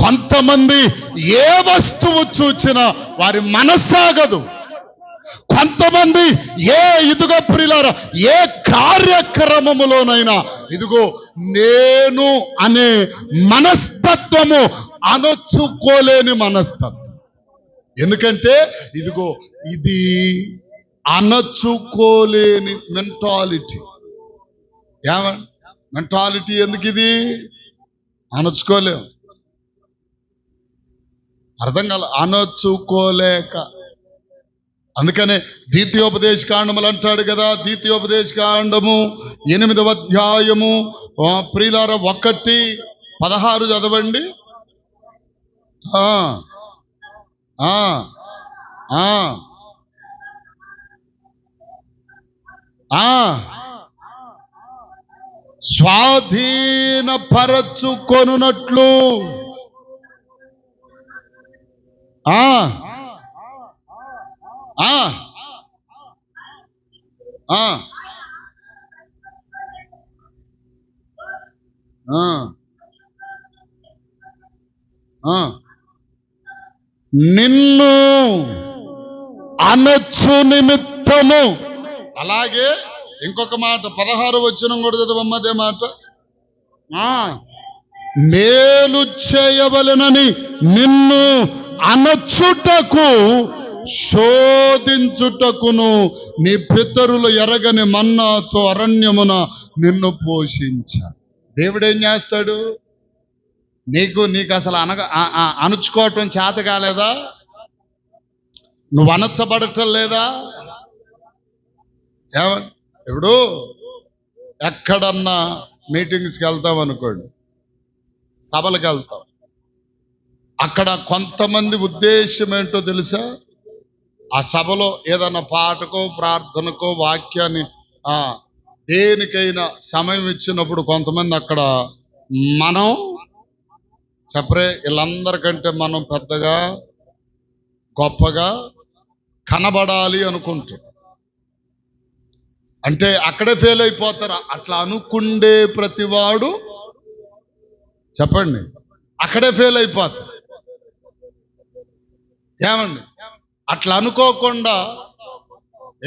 కొంతమంది ఏ వస్తువు చూచినా వారి మనస్సాగదు. కొంతమంది ఇదిగో ప్రియులారా, ఏ కార్యక్రమములోనైనా ఇదిగో నేను అనే మనస్తత్వము అణచుకోలేని మనస్తత్వం. ఎందుకంటే ఇదిగో ఇది అణచుకోలేని మెంటాలిటీ. మెంటాలిటీ ఎందుకు? ఇది అణచుకోలేం. అర్థం కాల, అణచుకోలేక. అందుకనే ద్వితీయోపదేశకాండములు అంటాడు కదా. ద్వితీయోపదేశకాండము 8వ అధ్యాయము ప్రియులారా 1:16 చదవండి. స్వాధీనపరచుకొనున్నట్లు నిన్ను అనొచ్చు నిమిత్తము. అలాగే ఇంకొక మాట 16వ వచనం కూడా చదవమ్మ అదే మాట. మేలు చేయవలెనని నిన్ను అనొచ్చుటకు శోధించుటకును నీ పితరులు ఎరగని మన్నాతో అరణ్యమున నిన్ను పోషించా. దేవుడు ఏం చేస్తాడు? నీకు అసలు అణుచుకోవటం చేత కాలేదా? నువ్వు అనర్చబడటం లేదా? ఇప్పుడు ఎక్కడన్నా మీటింగ్స్కి వెళ్తాం అనుకోండి, సభలకు వెళ్తాం. అక్కడ కొంతమంది ఉద్దేశం ఏంటో తెలుసా? ఆ సభలో ఏదన్నా పాటకో ప్రార్థనకో వాక్యాన్ని దేనికైనా సమయం ఇచ్చినప్పుడు కొంతమంది అక్కడ మనం చెప్పరే వీళ్ళందరికంటే మనం పెద్దగా గొప్పగా కనబడాలి అనుకుంటాం. అంటే అక్కడే ఫెయిల్ అయిపోతారు. అట్లా అనుకుండే ప్రతివాడు చెప్పండి అక్కడే ఫెయిల్ అయిపోతారు. ఏమండి? అట్లా అనుకోకుండా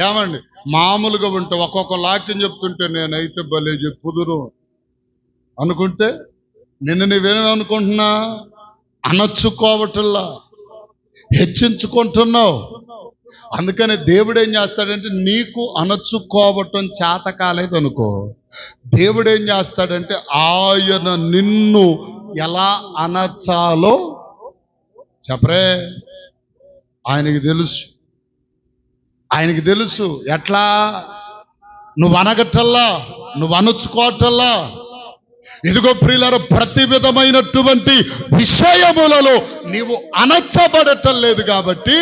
ఏమండి మామూలుగా ఉంటే ఒక్కొక్క వాక్యం చెప్తుంటే నేనైతే భలే చెప్పుదురు అనుకుంటే నిన్ను నువ్వేమనుకుంటున్నా? అనర్చుకోవటంలా హెచ్చించుకుంటున్నావు. అందుకని దేవుడు ఏం చేస్తాడంటే నీకు అనర్చుకోవటం చేత కాలేదు అనుకో, దేవుడు ఏం చేస్తాడంటే ఆయన నిన్ను ఎలా అనర్చాలో చెప్పరే ఆయనకి తెలుసు. ఆయనకి తెలుసు ఎట్లా నువ్వు అనగటల్లా, నువ్వు అనర్చుకోవటల్లా. ఇదిగో ప్రియులారా, ప్రతి విధమైనటువంటి విషయములలో నీవు అనర్చబడటం లేదు కాబట్టి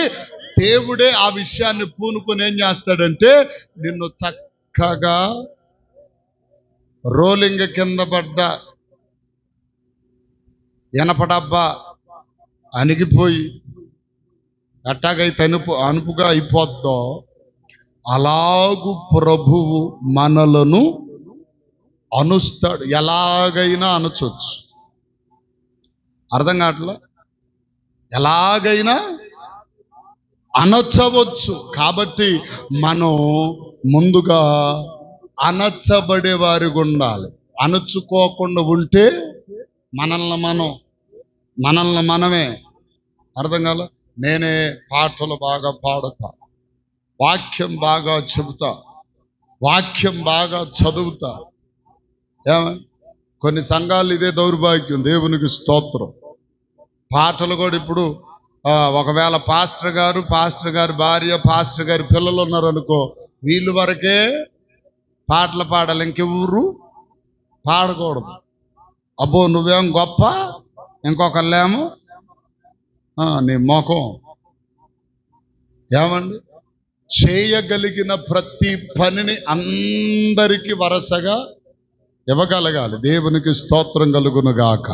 దేవుడే ఆ విషయాన్ని పూనుకొని ఏం చేస్తాడంటే నిన్ను చక్కగా రోలింగ్ కింద పడ్డ ఎనపడబ్బా అణిగిపోయి ఎట్టాగైతే అనుపుగా అయిపోద్దో అలాగు ప్రభువు మనలను అనుస్తాడు. ఎలాగైనా అనొచ్చు. అర్థం కావట్లా? ఎలాగైనా అనొచ్చవచ్చు. కాబట్టి మనం ముందుగా అనచ్చబడే వారిగా ఉండాలి. అనొచ్చుకోకుండా ఉంటే మనల్ని మనమే అర్థం కాల. నేనే పాటలు బాగా పాడుతా, వాక్యం బాగా చెబుతా, వాక్యం బాగా చదువుతా. కొన్ని సంఘాలు ఇదే దౌర్భాగ్యం. దేవునికి స్తోత్రం. పాటలు కూడా ఇప్పుడు ఒకవేళ పాస్టర్ గారి భార్య, పాస్టర్ గారి పిల్లలు ఉన్నారు అనుకో, వీళ్ళు వరకే పాటలు పాడాలి, ఇంకెవరు పాడకూడదు. అబ్బో నువ్వేం గొప్ప, ఇంకొకళ్ళేమో నీ మొఖం. ఏమండి? చేయగలిగిన ప్రతి పనిని అందరికీ వరసగా ఇవ్వగలగాలి. దేవునికి స్తోత్రం కలుగును గాక.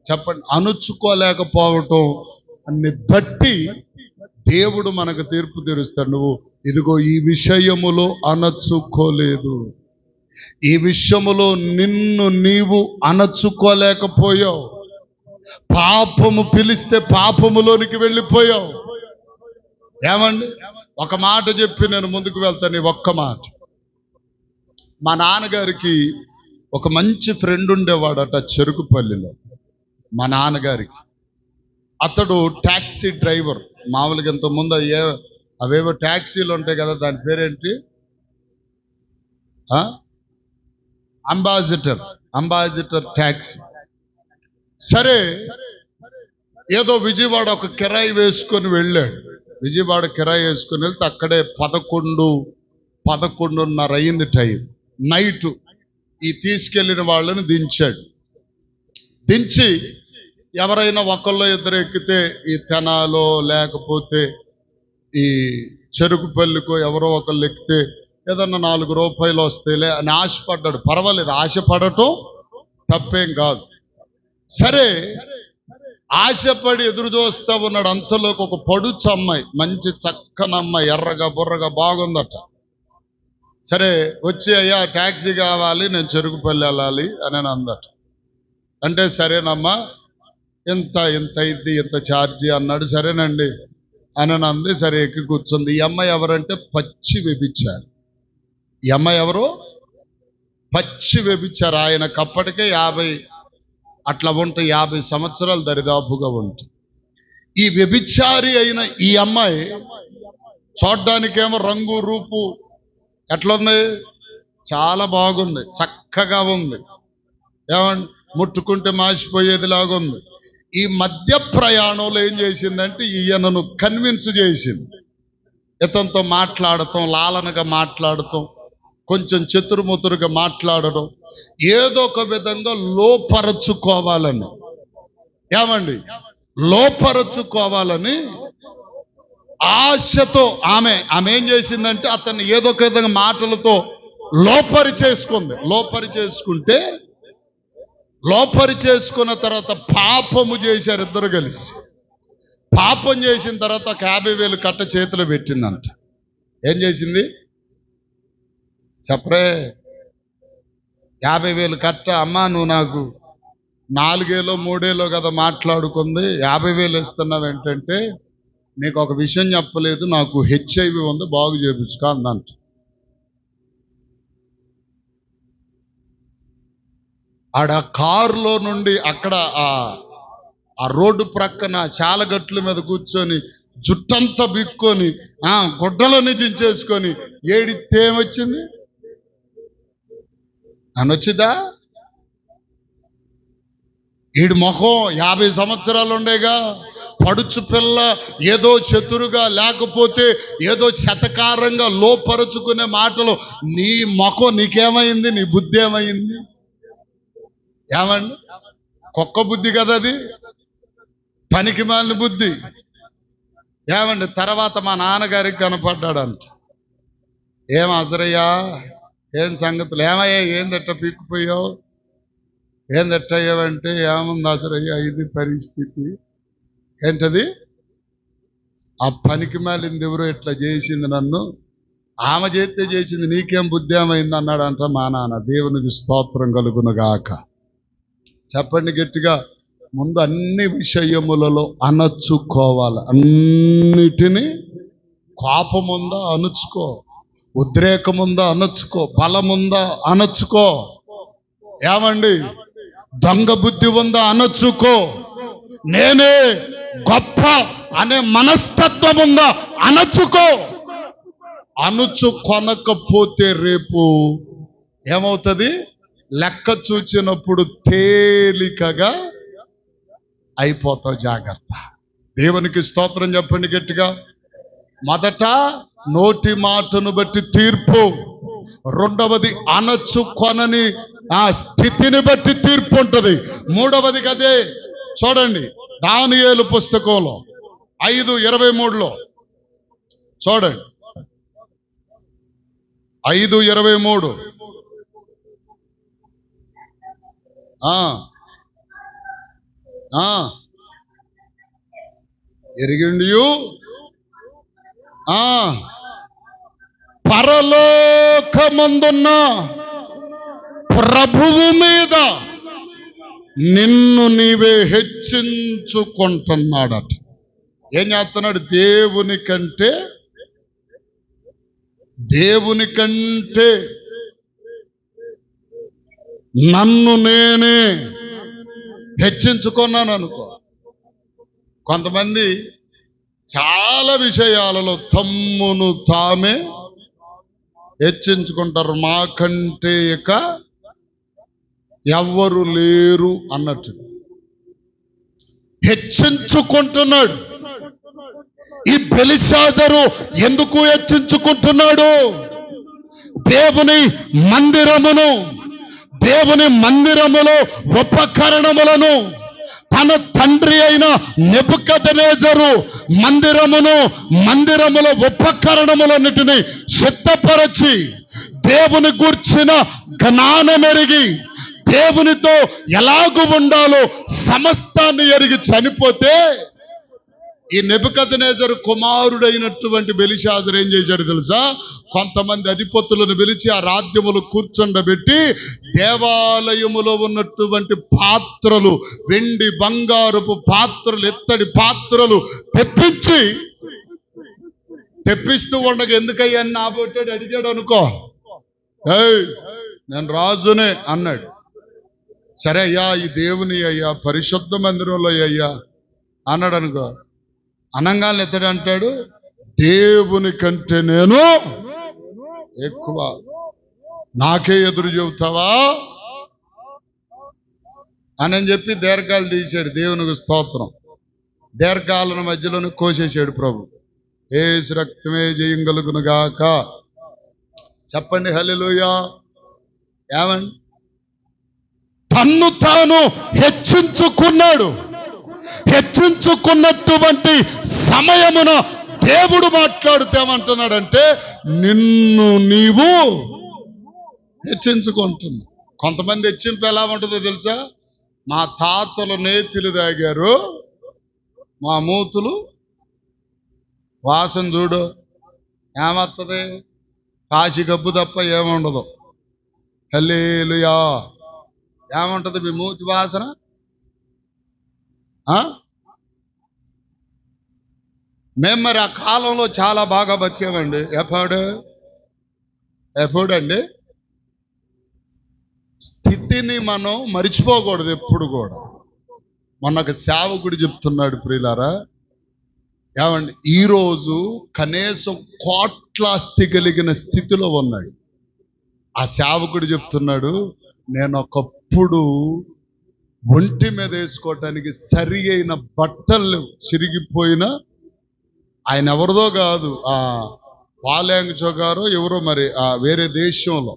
చెప్పండి. అణుచుకోలేకపోవటం అన్ని బట్టి దేవుడు మనకు తీర్పు తీరుస్తాడు. నువ్వు ఇదిగో ఈ విషయములో అనర్చుకోలేదు, ఈ విషయములో నిన్ను నీవు అనర్చుకోలేకపోయావు, పాపము పిలిస్తే పాపములోనికి వెళ్ళిపోయావు. ఏమండి? ఒక మాట చెప్పి నేను ముందుకు వెళ్తాను. ఒక్క మాట. మా నాన్నగారికి ఒక మంచి ఫ్రెండ్ ఉండేవాడట చెరుకుపల్లిలో. మా నాన్నగారికి అతడు ట్యాక్సీ డ్రైవర్. మామూలుగా ఇంతకుముందు అవేవో ట్యాక్సీలు ఉంటాయి కదా, దాని పేరేంటి? Ambassador taxi. సరే, ఏదో విజయవాడ ఒక కిరాయి వేసుకొని వెళ్ళాడు. విజయవాడ కిరాయి వేసుకొని వెళ్తే అక్కడే 11:30 అయింది టైం, నైటు. ఈ తీసుకెళ్లిన వాళ్ళని దించాడు. దించి ఎవరైనా ఒకళ్ళు ఇద్దరు ఎక్కితే ఈ తెనాలో లేకపోతే ఈ చెరుకుపల్లికో ఎవరో ఒకళ్ళు ఎక్కితే ఏదన్నా 4 రూపాయలు వస్తాయిలే అని ఆశపడ్డాడు. పర్వాలేదు, ఆశపడటం తప్పేం కాదు. సరే, ఆశపడి ఎదురు చూస్తా ఉన్నాడు. అంతలోకి ఒక పొడుచు అమ్మాయి, మంచి చక్కని అమ్మాయి, ఎర్రగా బుర్రగా బాగుందట. సరే వచ్చి, అయ్యా ట్యాక్సీ కావాలి, నేను చెరుకుపల్లి వెళ్ళాలి అని అందట. అంటే సరేనమ్మా, ఇంత అయింది, ఇంత ఛార్జీ అన్నాడు. సరేనండి అని అంది. సరే ఎక్కి కూర్చుంది. ఈ అమ్మాయి ఎవరంటే పచ్చి వ్యభిచారి. ఈ అమ్మాయి ఎవరు? పచ్చి వ్యభిచారి. ఆయనకు అప్పటికే 50 అట్లా ఉంటాయి, 50 సంవత్సరాలు దరిదాపుగా ఉంటాయి. ఈ వ్యభిచారి అయిన ఈ అమ్మాయి చూడ్డానికేమో రంగు రూపు ఎట్లుంది, చాలా బాగుంది, చక్కగా ఉంది, ఏమండి ముట్టుకుంటే మాసిపోయేది లాగుంది. ఈ మధ్య ప్రయాణంలో ఏం చేసిందంటే ఈయనను కన్విన్స్ చేసింది. ఇతనితో మాట్లాడటం, లాలనగా మాట్లాడటం, కొంచెం చెతురుముతురుగా మాట్లాడడం, ఏదో ఒక విధంగా లోపరచుకోవాలని, ఏమండి లోపరచుకోవాలని ఆశతో ఆమె ఏం చేసిందంటే అతన్ని ఏదో ఒక విధంగా మాటలతో లోపరి చేసుకున్న తర్వాత పాపము చేశారు ఇద్దరు కలిసి. పాపం చేసిన తర్వాత ఒక 50,000 కట్ట చేతిలో పెట్టిందంట. ఏం చేసింది చెప్పరే? 50,000 కట్ట. అమ్మా నువ్వు నాకు 4 ఏలో 3 ఏలో కదా మాట్లాడుకుంది, 50,000 ఇస్తున్నావు ఏంటంటే నీకు ఒక విషయం చెప్పలేదు, నాకు HIV ఉంది, బాగు చేయించుకో అందంట. ఆడ కారులో నుండి అక్కడ ఆ రోడ్డు ప్రక్కన చాలగట్ల మీద కూర్చొని జుట్టంతా బిక్కొని గుడ్డలని దించేసుకొని ఏడితే ఏమొచ్చింది? అనొచ్చిందా? ఈడు ముఖం 50 సంవత్సరాలు ఉండేగా, పడుచు పిల్ల, ఏదో చతురుగా లేకపోతే ఏదో శతకారంగా లోపరుచుకునే మాటలు. నీ ముఖం నీకేమైంది? నీ బుద్ధి ఏమైంది? ఏమండి కుక్క బుద్ధి కదా అది, పనికి మాలిన బుద్ధి. ఏమండి తర్వాత మా నాన్నగారికి కనపడ్డాడంట. ఏం అజరయ్యా, ఏం సంగతులు, ఏమయ్యా ఏందట్ట పీక్కుపోయావు, ఏందట్టయ్యావంటే ఏముంది అజరయ్యా ఇది పరిస్థితి. ఏంటది? ఆ పనికి మాలింది ఎవరో ఇట్లా చేసింది నన్ను, ఆమె చేస్తే చేసింది, నీకేం బుద్ధి ఏమైంది అన్నాడంట మా నాన్న. దేవునికి స్తోత్రం కలుగునుగాక. చెప్పండి గట్టిగా. ముందు అన్ని విషయములలో అణచుకోవాలి. అన్నిటినీ కోపముందా అణుచుకో, ఉద్రేకముందా అణచుకో, బలముందా అణచుకో, ఏమండి దొంగ బుద్ధి ఉందా అణచుకో, నేనే గొప్ప అనే మనస్తత్వం ఉందా అణచుకో. అణుచుకొనకపోతే రేపు ఏమవుతుంది? లెక్క చూచినప్పుడు తేలికగా అయిపోతావు. జాగ్రత్త. దేవునికి స్తోత్రం చెప్పండి గట్టిగా. మొదట నోటి మాటను బట్టి తీర్పు, రెండవది అణచుకొనని ఆ స్థితిని బట్టి తీర్పు ఉంటుంది. మూడవది కదే చూడండి, దానియేలు పుస్తకంలో 5:23 చూడండి. 5:23 ఎరిగిండియు పరలోకమందున్న ప్రభువు మీద నిన్ను నీవే హెచ్చించుకుంటున్నాడట. ఏం చేస్తున్నాడు? దేవుని కంటే నన్ను నేనే హెచ్చించుకున్నాను అనుకో. కొంతమంది చాలా విషయాలలో తమ్మును తామే హెచ్చించుకుంటారు. మాకంటే ఇక ఎవ్వరు లేరు అన్నట్టు హెచ్చించుకుంటున్నాడు. ఈ బెలిషాజరు ఎందుకు హెచ్చించుకుంటున్నాడు? దేవుని మందిరములో ఉపకరణములను తన తండ్రి అయిన నెబుకద్నెజరు మందిరములో ఉపకరణములన్నిటినీ సిద్ధపరచి దేవుని గూర్చిన జ్ఞానమెరిగి దేవునితో ఎలాగు ఉండాలో సమస్తాన్ని ఎరిగి చనిపోతే ఈ నెబుకద్నెజరు కుమారుడైనటువంటి బెలిషాజరు ఏం చేశాడు తెలుసా? కొంతమంది అధిపతులను పిలిచి ఆ రాజ్యములు కూర్చుండబెట్టి దేవాలయములో ఉన్నటువంటి పాత్రలు, వెండి బంగారపు పాత్రలు, ఎత్తడి పాత్రలు తెప్పిస్తూ ఉండగా ఎందుకయ్యా నాబోటాడు అడిగాడు అనుకో. నేను రాజునే అన్నాడు. సరే అయ్యా, ఈ దేవుని అయ్యా, పరిశుద్ధ మందిరంలో అయ్యా అన్నాడు అనుకో. అనంగానే ఎత్తడు అంటాడు, దేవుని కంటే నేను ఎక్కువ, నాకే ఎదురు చెబుతావా అని చెప్పి దీర్ఘాలు తీశాడు. దేవునికి స్తోత్రం. దీర్ఘాలను మధ్యలోనే కోసేశాడు ప్రభు. యేసు రక్తమే జయం కలుగును గాక. చెప్పండి హల్లెలూయా. ఏమండి, తన్ను తాను హెచ్చించుకున్నాడు. హెచ్చించుకున్నటువంటి సమయమున దేవుడు మాట్లాడుతేమంటున్నాడంటే, నిన్ను నీవు హెచ్చించుకుంటున్నా. కొంతమంది హెచ్చింపు ఎలా ఉంటుందో తెలుసా? మా తాతలు నేతిలు తాగారు, మా మూతులు వాసన చూడు ఏమవుతుంది, కాశీ గబ్బు తప్ప ఏముండదు. హల్లెలూయా. ఏముంటది మీ మూతి వాసన? మేము మరి ఆ కాలంలో చాలా బాగా బతికామండి. ఎప్పుడండి స్థితిని మనం మరిచిపోకూడదు ఎప్పుడు కూడా. మొన్న ఒక సేవకుడు చెప్తున్నాడు ప్రియులారా, ఏమండి, ఈరోజు కనీసం కోట్లాస్తి కలిగిన స్థితిలో ఉన్నాడు. ఆ సేవకుడు చెప్తున్నాడు, నేను ఒకప్పుడు ఒంటి మీద వేసుకోవటానికి సరి అయిన బట్టలు చిరిగిపోయిన, ఆయన ఎవరిదో కాదు, ఆ పాల్యాంగ్చో గారో ఎవరో మరి వేరే దేశంలో,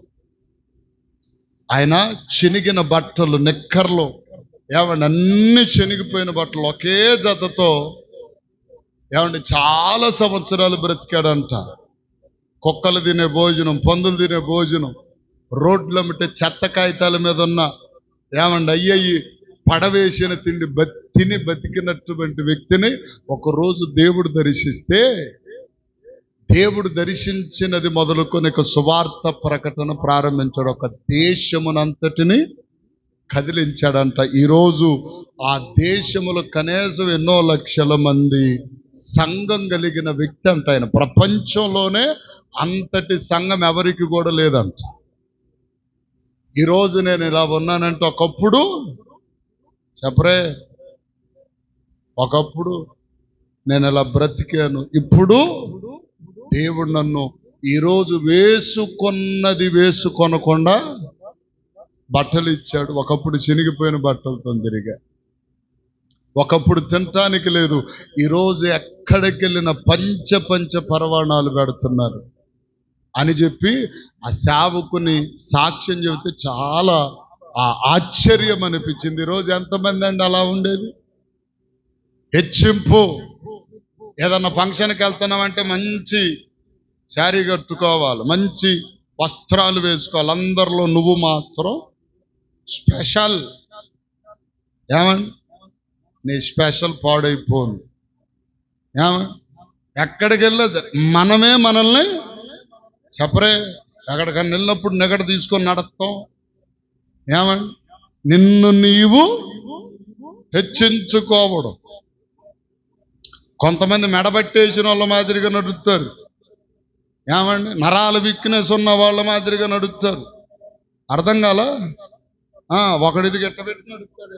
ఆయన చినిగిన బట్టలు, నిక్కర్లు, ఏమండి అన్ని చినిగిపోయిన బట్టలు ఒకే జతతో ఏమండి చాలా సంవత్సరాలు బ్రతికాడంట. కుక్కలు తినే భోజనం, పందులు తినే భోజనం, రోడ్లమ్మటే చెత్త కాగితాల మీద ఉన్న ఏమండి అయ్యి పడవేసిన తిండి తిని బతికినటువంటి వ్యక్తిని ఒకరోజు దేవుడు దర్శిస్తే, దేవుడు దర్శించినది మొదలుకొని సువార్త ప్రకటన ప్రారంభించాడు. ఒక దేశమునంతటిని కదిలించాడంట. ఈరోజు ఆ దేశములో కనీసం ఎన్నో లక్షల మంది సంఘం కలిగిన వ్యక్తి అంట ఆయన. ప్రపంచంలోనే అంతటి సంఘం ఎవరికి కూడా లేదంట. ఈరోజు నేను ఇలా ఉన్నానంటే ఒకప్పుడు చెప్పరే, ఒకప్పుడు నేను ఇలా బ్రతికాను. ఇప్పుడు దేవుడు నన్ను ఈరోజు వేసుకున్నది వేసుకొనకుండా బట్టలు ఇచ్చాడు. ఒకప్పుడు చినిగిపోయిన బట్టలతో తిరిగా, ఒకప్పుడు తినటానికి లేదు, ఈరోజు ఎక్కడికి వెళ్ళిన పంచ పరవాణాలు పెడుతున్నారు అని చెప్పి ఆ సేవకుని సాక్ష్యం చెబితే చాలా ఆశ్చర్యం అనిపించింది. ఈరోజు ఎంతమంది అండి అలా ఉండేది? హెచ్చింపు. ఏదన్నా ఫంక్షన్కి వెళ్తున్నామంటే మంచి శారీ కట్టుకోవాలి, మంచి వస్త్రాలు వేసుకోవాలి, అందరిలో నువ్వు మాత్రం స్పెషల్. ఏమండి, నీ స్పెషల్ పాడైపోను. ఏమండి, ఎక్కడికి వెళ్ళా మనమే మనల్ని చెప్పరే, ఎక్కడికన్నా వెళ్ళినప్పుడు నెగడ తీసుకొని నడతాం. ఏమండి, నిన్ను నీవు హెచ్చించుకోవడం. కొంతమంది మెడబట్టేసిన వాళ్ళ మాదిరిగా నడుస్తారు. ఏమండి, నరాల వీక్నెస్ ఉన్న వాళ్ళ మాదిరిగా నడుస్తారు. అర్థం కాల, ఒకడిది గెట్టబెట్టి నడుస్తాడు.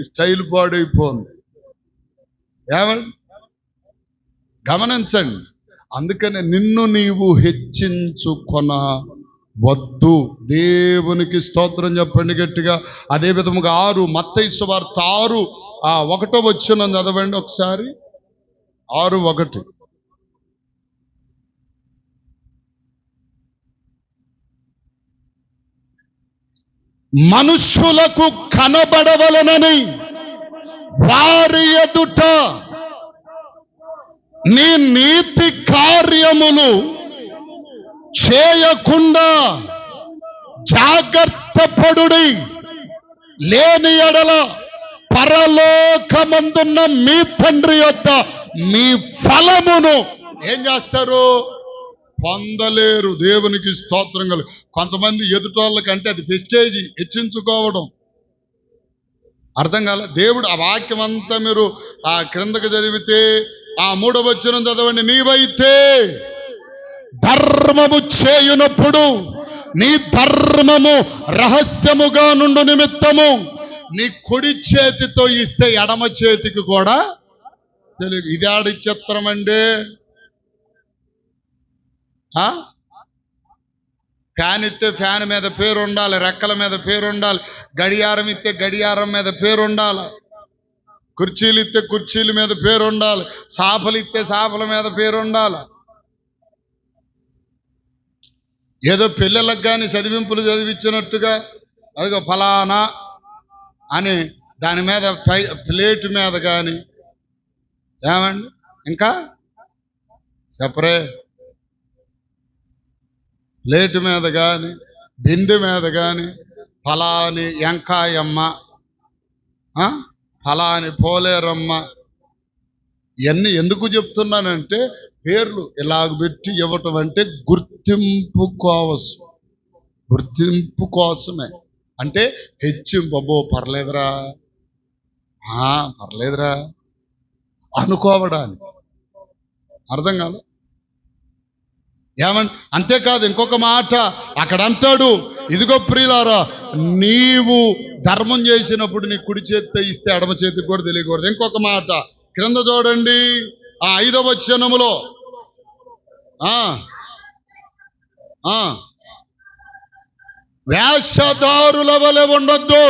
స్టైల్ పాడైపోను. ఏమండి, గమనించండి. అందుకనే నిన్ను నీవు హెచ్చించుకొన వద్దు. దేవునికి స్తోత్రం చెప్పండి గట్టిగా. అదే విధముగా 6 మత్తయి సువార్త 6:1 చదవండి ఒకసారి. 6:1. మనుష్యులకు కనబడవలనని వారి ఎదుట నీ నీతి కార్యములు చేయకుండా జాగ్రత్త పడుడి, లేని ఎడల పరలోకమందున్న మీ తండ్రి యొద్ద మీ ఫలమును ఏం చేస్తారు? పొందలేరు. దేవునికి స్తోత్రం కలుగు. కొంతమంది ఎదుటోళ్ళకంటే అది ప్రెస్టేజ్, హెచ్చించుకోవడం. అర్థం కాలే. దేవుడు ఆ వాక్యం అంతా మీరు ఆ క్రిందకి చదివితే 3వ వచనం చదవండి. నీవైతే ధర్మము చేయునప్పుడు నీ ధర్మము రహస్యముగా నుండు నిమిత్తము నీ కుడి చేతితో ఇస్తే ఎడమ చేతికి కూడా తెలియదు. ఇది ఆడి చిత్రం అండి. ఫ్యాన్ ఇస్తే ఫ్యాన్ మీద పేరు ఉండాలి, రెక్కల మీద పేరు ఉండాలి. గడియారం ఇస్తే గడియారం మీద పేరు ఉండాలి. కుర్చీలు ఇస్తే కుర్చీల మీద పేరు ఉండాలి. సాపలు ఇస్తే సాపల మీద పేరు ఉండాలి. ఏదో పిల్లలకు కానీ చదివింపులు చదివించినట్టుగా అదిగో ఫలానా అని దాని మీద ప్లేట్ మీద కానీ ఏమండి ఇంకా చెప్పరే, ప్లేట్ మీద కానీ బిందె మీద కానీ ఫలాని ఎంకాయమ్మ, ఫలాని పోలేరమ్మ, ఇవన్నీ ఎందుకు చెప్తున్నానంటే పేర్లు ఇలాగ పెట్టి ఇవ్వటం అంటే గుర్తింపు కోసమే. అంటే హెచ్చింపు, అబ్బో పర్లేదురా పర్లేదురా అనుకోవడానికి. అర్థం కాదు ఏమండి. అంతేకాదు ఇంకొక మాట అక్కడ అంటాడు, ఇదిగో ప్రియులారా, నీవు ధర్మం చేసినప్పుడు నీ కుడి చేతితో ఇస్తే ఎడమ చేతికి కూడా తెలియకూడదు. ఇంకొక మాట క్రింద చూడండి, 5వ వచనములో వేషధారుల వలె ఉండొద్దు,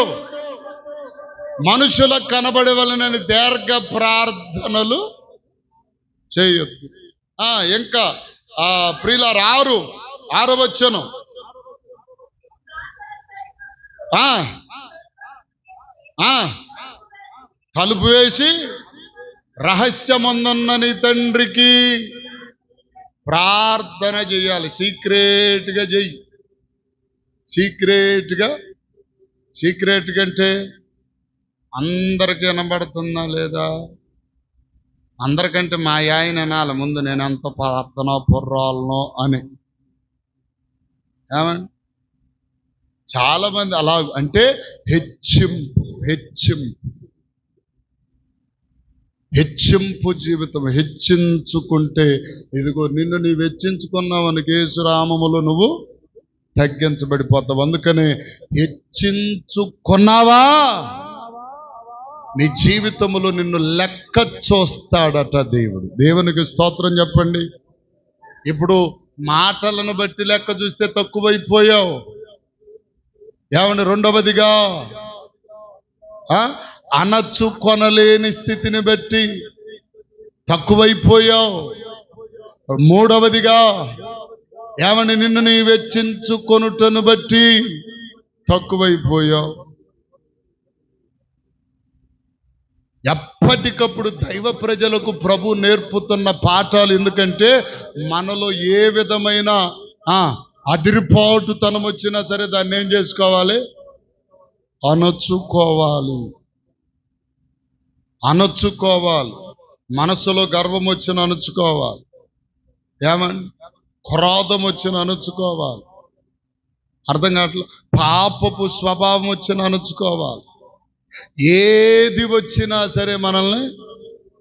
మనుషులకు కనబడవలనని దీర్ఘ ప్రార్థనలు చేయొద్దు. ఇంకా ప్రియులారా 6వ వచనం, తలుపు వేసి రహస్యమందున్న నీ తండ్రికి ప్రార్థన చేయాలి. సీక్రెట్గా చెయ్యి. సీక్రెట్గా అంటే అందరికి వినబడుతుందా లేదా? అందరికంటే మా ఆయన వినాలి ముందు, నేను ఎంత ప్రార్థన పుర్రాలనో అని. ఏమండి చాలా మంది అలా అంటే హెచ్చింపు జీవితం. హెచ్చించుకుంటే ఇదిగో నిన్ను నీవు హెచ్చించుకున్నావని యేసునామములో నువ్వు తగ్గించబడిపోతావు. అందుకని హెచ్చించుకున్నావా నీ జీవితంలో నిన్ను లెక్క చూస్తాడట దేవుడు. దేవునికి స్తోత్రం చెప్పండి. ఇప్పుడు మాటలను బట్టి లెక్క చూస్తే తక్కువైపోయావు. ఏమండి రెండవదిగా అణచుకొనలేని స్థితిని బట్టి తక్కువైపోయావు. మూడవదిగా ఏమని నిన్ను నీ వెచ్చించుకొనుటను బట్టి తక్కువైపోయావు. ఎప్పటికప్పుడు దైవ ప్రజలకు ప్రభు నేర్పుతున్న పాఠాలు. ఎందుకంటే మనలో ఏ విధమైన అదిరిపాటుతనం వచ్చినా సరే దాన్ని ఏం చేసుకోవాలి? అణచుకోవాలి. మనసులో గర్వం వచ్చిన అణుచుకోవాలి. ఏమండి క్రోధం వచ్చిన అణుచుకోవాలి. అర్థం కావట్లేదు. పాపపు స్వభావం వచ్చిన అణుచుకోవాలి. ఏది వచ్చినా సరే మనల్ని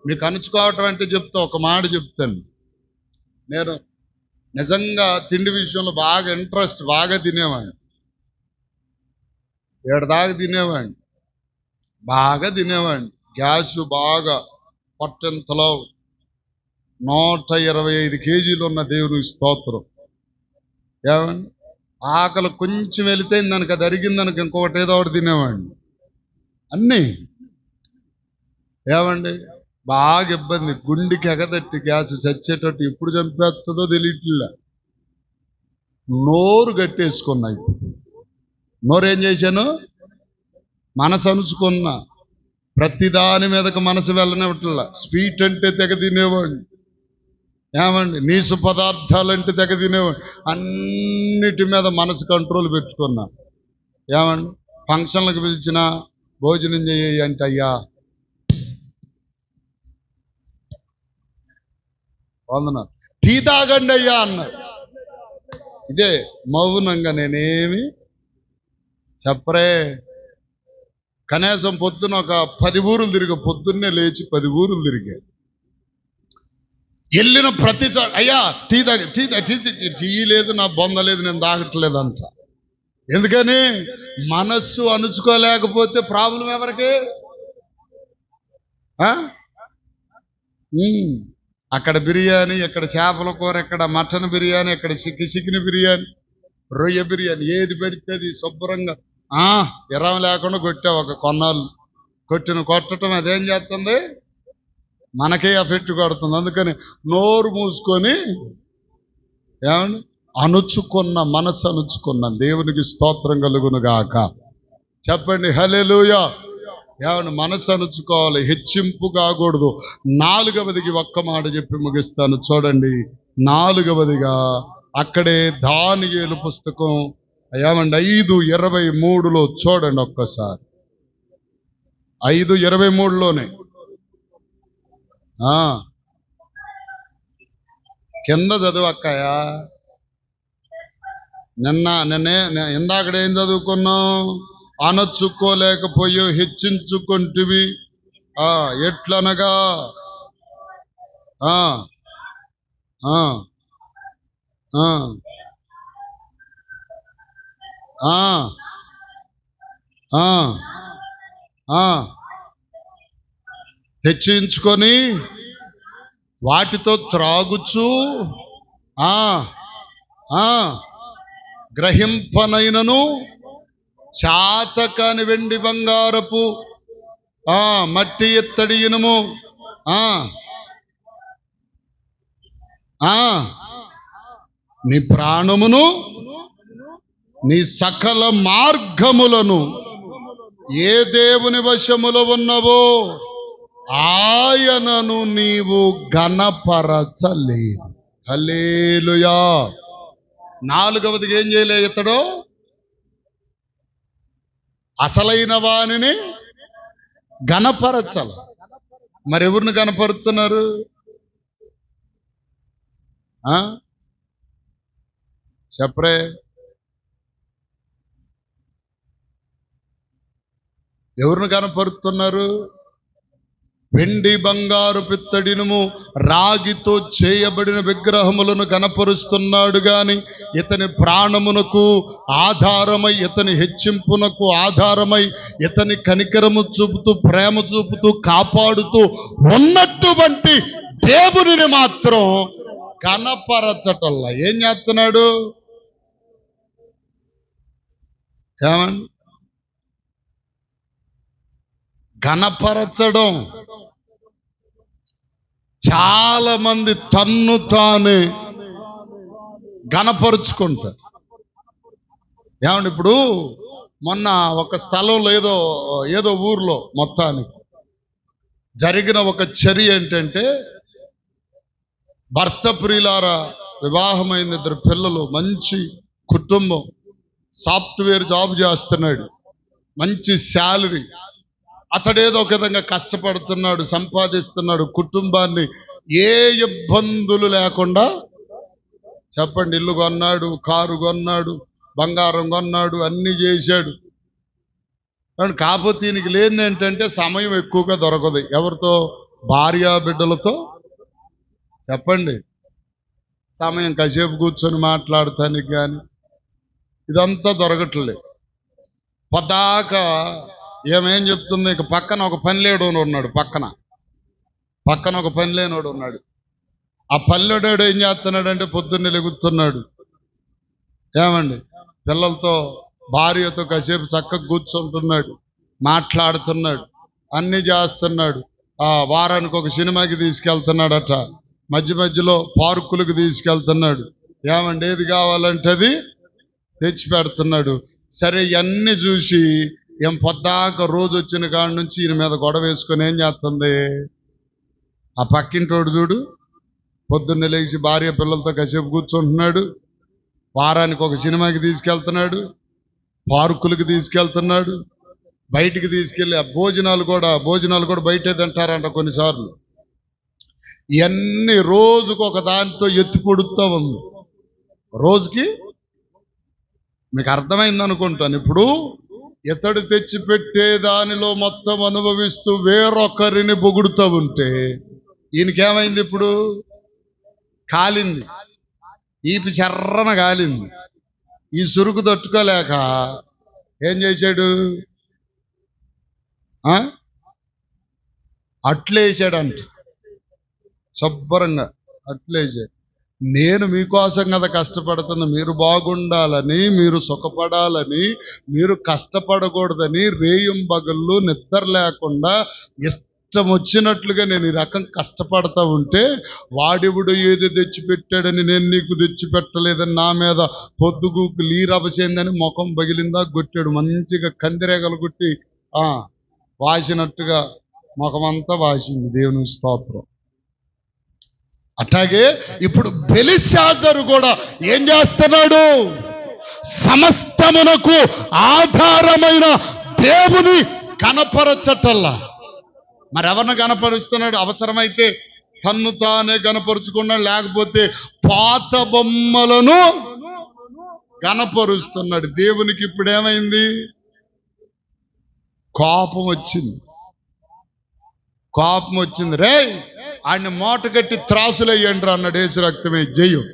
మీకు అణుచుకోవటం అంటే చెప్తా, ఒక మాట చెప్తాను. నేను నిజంగా తిండి విషయంలో బాగా ఇంట్రెస్ట్, బాగా తినేవాడిని. 7 దాకా తినేవాడిని, బాగా తినేవాడిని. గ్యాస్ బాగా పొట్టెంతలో 125 కేజీలు ఉన్న దేవునికి స్తోత్రం. ఏమండి ఆకలి కొంచెం వెళితే దానికి అది అరిగిందనుక ఇంకొకటి ఏదో ఒకటి తినేవాడిని. అన్నీ ఏమండి బాగా ఇబ్బంది. గుండెకి ఎగదట్టి గ్యాస్ చచ్చేటట్టు ఎప్పుడు చంపేస్తుందో తెలియట్లే. నోరు గట్టేసుకున్నా. ఇప్పుడు నోరు ఏం చేశాను? మనసు అనుచుకున్నా. ప్రతిదాని మీదకు మనసు వెళ్ళనివ్వట్లా. స్వీట్ అంటే తెగ తినేవాడిని. ఏమండి నీసు పదార్థాలంటే తెగ తినేవాడిని. అన్నిటి మీద మనసు కంట్రోల్ పెట్టుకున్నా. ఏమండి ఫంక్షన్లకు పిలిచినా భోజనం చేయ అంటే అయ్యా వందనా టీ తాగండి అయ్యా అన్నారు. ఇదే మౌనంగా నేనేమి చెప్పరే. కనీసం పొద్దున ఒక 10 ఊరులు తిరిగా. పొద్దున్నే లేచి 10 ఊరులు తిరిగా. వెళ్ళిన ప్రతిసారి అయ్యా టీ తాగి టీ లేదు, నా బొంద లేదు, నేను తాగట్లేదు అంట. ఎందుకని మనస్సు అణుచుకోలేకపోతే ప్రాబ్లం ఎవరికి? ఆ? అక్కడ బిర్యానీ, ఇక్కడ చేపల కూర, ఇక్కడ మటన్ బిర్యానీ, ఇక్కడ చికెన్ బిర్యానీ, రొయ్య బిర్యానీ, ఏది పెడితే అది శుభ్రంగా ఇరం లేకుండా కొట్టావు ఒక కొన్నాళ్ళు. కొట్టడం అదేం చేస్తుంది? మనకే ఎఫెక్ట్ కొడుతుంది. అందుకని నోరు మూసుకొని ఏమండి మనసు అణుచుకున్న దేవునికి స్తోత్రం కలుగును గాక. చెప్పండి హల్లెలూయా. ఏమండి మనసు అణుచుకోవాలి, హెచ్చింపు కాకూడదు. 4వదికి ఒక్క మాట చెప్పి ముగిస్తాను చూడండి. 4వదిగా అక్కడే దానియేలు పుస్తకం ఏమండి 5:23 చూడండి ఒక్కసారి. 5:23 కింద చదువు అక్కయ్య. నిన్నే ఇందాకడేం చదువుకున్నాం? అణచుకోలేకపోయి హెచ్చించుకుంటువి. ఎట్లనగా హెచ్చించుకొని వాటితో త్రాగుచు గ్రహింపనైనను చాతకాని వెండి బంగారపు మట్టి ఎత్తడి ఇనుము నీ ప్రాణమును నీ సకల మార్గములను ఏ దేవుని వశములో ఉన్నవో ఆయనను నీవు ఘనపరచలేదు. హల్లెలూయా. 4వదిగా ఏం చేయలే ఇతడు? అసలైన వానిని ఘనపరచాల. మరి ఎవరిని ఘనపరుస్తున్నారు? చెప్పరే. ఎవరిని కనపరుస్తున్నారు? వెండి బంగారు పిత్తడినుము రాగితో చేయబడిన విగ్రహములను కనపరుస్తున్నాడు గాని ఇతని ప్రాణమునకు ఆధారమై, ఇతని హెచ్చింపునకు ఆధారమై, ఇతని కనికరము చూపుతూ ప్రేమ చూపుతూ కాపాడుతూ ఉన్నటువంటి దేవునిని మాత్రం కనపరచటల్లా. ఏం చేస్తున్నాడు? ఏమండి ఘనపరచడం. చాలా మంది తన్ను తానే ఘనపరుచుకుంటారు. ఏమండి ఇప్పుడు మొన్న ఒక స్థలంలో ఏదో ఊర్లో మొత్తానికి జరిగిన ఒక చర్య ఏంటంటే, భర్త ప్రియులారా వివాహమైన 2 పిల్లలు, మంచి కుటుంబం, సాఫ్ట్వేర్ జాబ్ చేస్తున్నాడు, మంచి శాలరీ. అతడేదో ఒక విధంగా కష్టపడుతున్నాడు, సంపాదిస్తున్నాడు, కుటుంబాన్ని ఏ ఇబ్బందులు లేకుండా చెప్పండి ఇల్లు కొన్నాడు, కారు కొన్నాడు, బంగారం కొన్నాడు, అన్ని చేశాడు. కాకపోతే ఈయనకి లేనిది ఏంటంటే సమయం ఎక్కువగా దొరకదు. ఎవరితో? భార్యా బిడ్డలతో చెప్పండి సమయం కాసేపు కూర్చొని మాట్లాడటానికి కానీ ఇదంతా దొరకట్లేదు. పదాక ఏమేం చెప్తుంది? ఇక పక్కన ఒక పని లేడోడు ఉన్నాడు, పక్కన ఒక పని లేనోడు ఉన్నాడు. ఆ పల్లెడోడు ఏం చేస్తున్నాడంటే పొద్దున్నే లెగుతున్నాడు, ఏమండి పిల్లలతో భార్యతో కాసేపు చక్కగా కూర్చుంటున్నాడు, మాట్లాడుతున్నాడు, అన్ని చేస్తున్నాడు. వారానికి ఒక సినిమాకి తీసుకెళ్తున్నాడట, మధ్యలో పార్కులకు తీసుకెళ్తున్నాడు. ఏమండి ఏది కావాలంటే అది తెచ్చి పెడుతున్నాడు. సరే ఇవన్నీ చూసి ఏం పొద్దాక రోజు వచ్చిన కాడి నుంచి ఈయన మీద గొడవ వేసుకొని ఏం చేస్తుంది? ఆ పక్కింటోడు చూడు పొద్దున్నే లేచి భార్య పిల్లలతో కాసేపు కూర్చుంటున్నాడు, వారానికి ఒక సినిమాకి తీసుకెళ్తున్నాడు, పార్కులకు తీసుకెళ్తున్నాడు, బయటికి తీసుకెళ్ళి భోజనాలు కూడా బయటే తింటారంట కొన్నిసార్లు. ఇవన్నీ రోజుకు ఒక దానితో ఎత్తి పొడుస్తూ ఉంది. రోజుకి మీకు అర్థమైంది అనుకుంటాను. ఇప్పుడు ఇతడు తెచ్చిపెట్టే దానిలో మొత్తం అనుభవిస్తూ వేరొకరిని పొగుడుతూ ఉంటే ఈయనకేమైంది? ఇప్పుడు కాలింది, ఈపి చర్రన కాలింది. ఈ సురుకు తట్టుకోలేక ఏం చేశాడు? అట్లేసాడంట. శుభ్రంగా అట్లేసాడు. నేను మీకోసం కదా కష్టపడుతున్నా, మీరు బాగుండాలని, మీరు సుఖపడాలని, మీరు కష్టపడకూడదని రేయింబగళ్ళు నిద్ర లేకుండా ఇష్టం వచ్చినట్లుగా నేను ఈ రకం కష్టపడతా ఉంటే, వాడివుడు ఏది తెచ్చిపెట్టాడని నేను నీకు తెచ్చిపెట్టలేదని నా మీద పొద్దుగూకు లీరవచేందని ముఖం పగిలిందా కొట్టాడు. మంచిగా కందిరేగలు కొట్టి వాసినట్టుగా ముఖమంతా వాసింది. దేవుని స్తోత్రం. అట్లాగే ఇప్పుడు బెలిషాజరు కూడా ఏం చేస్తున్నాడు? సమస్తమునకు ఆధారమైన దేవుని కనపరచటల్లా. మరి ఎవరిని కనపరుస్తున్నాడు? అవసరమైతే తన్ను తానే కనపరుచుకున్నాడు, లేకపోతే పాత బొమ్మలను కనపరుస్తున్నాడు. దేవునికి ఇప్పుడు ఏమైంది? కోపం వచ్చింది. రే ఆయన్ని మూట కట్టి త్రాసులు అయ్యండి అన్నాడు. యేసు రక్తమే జయం.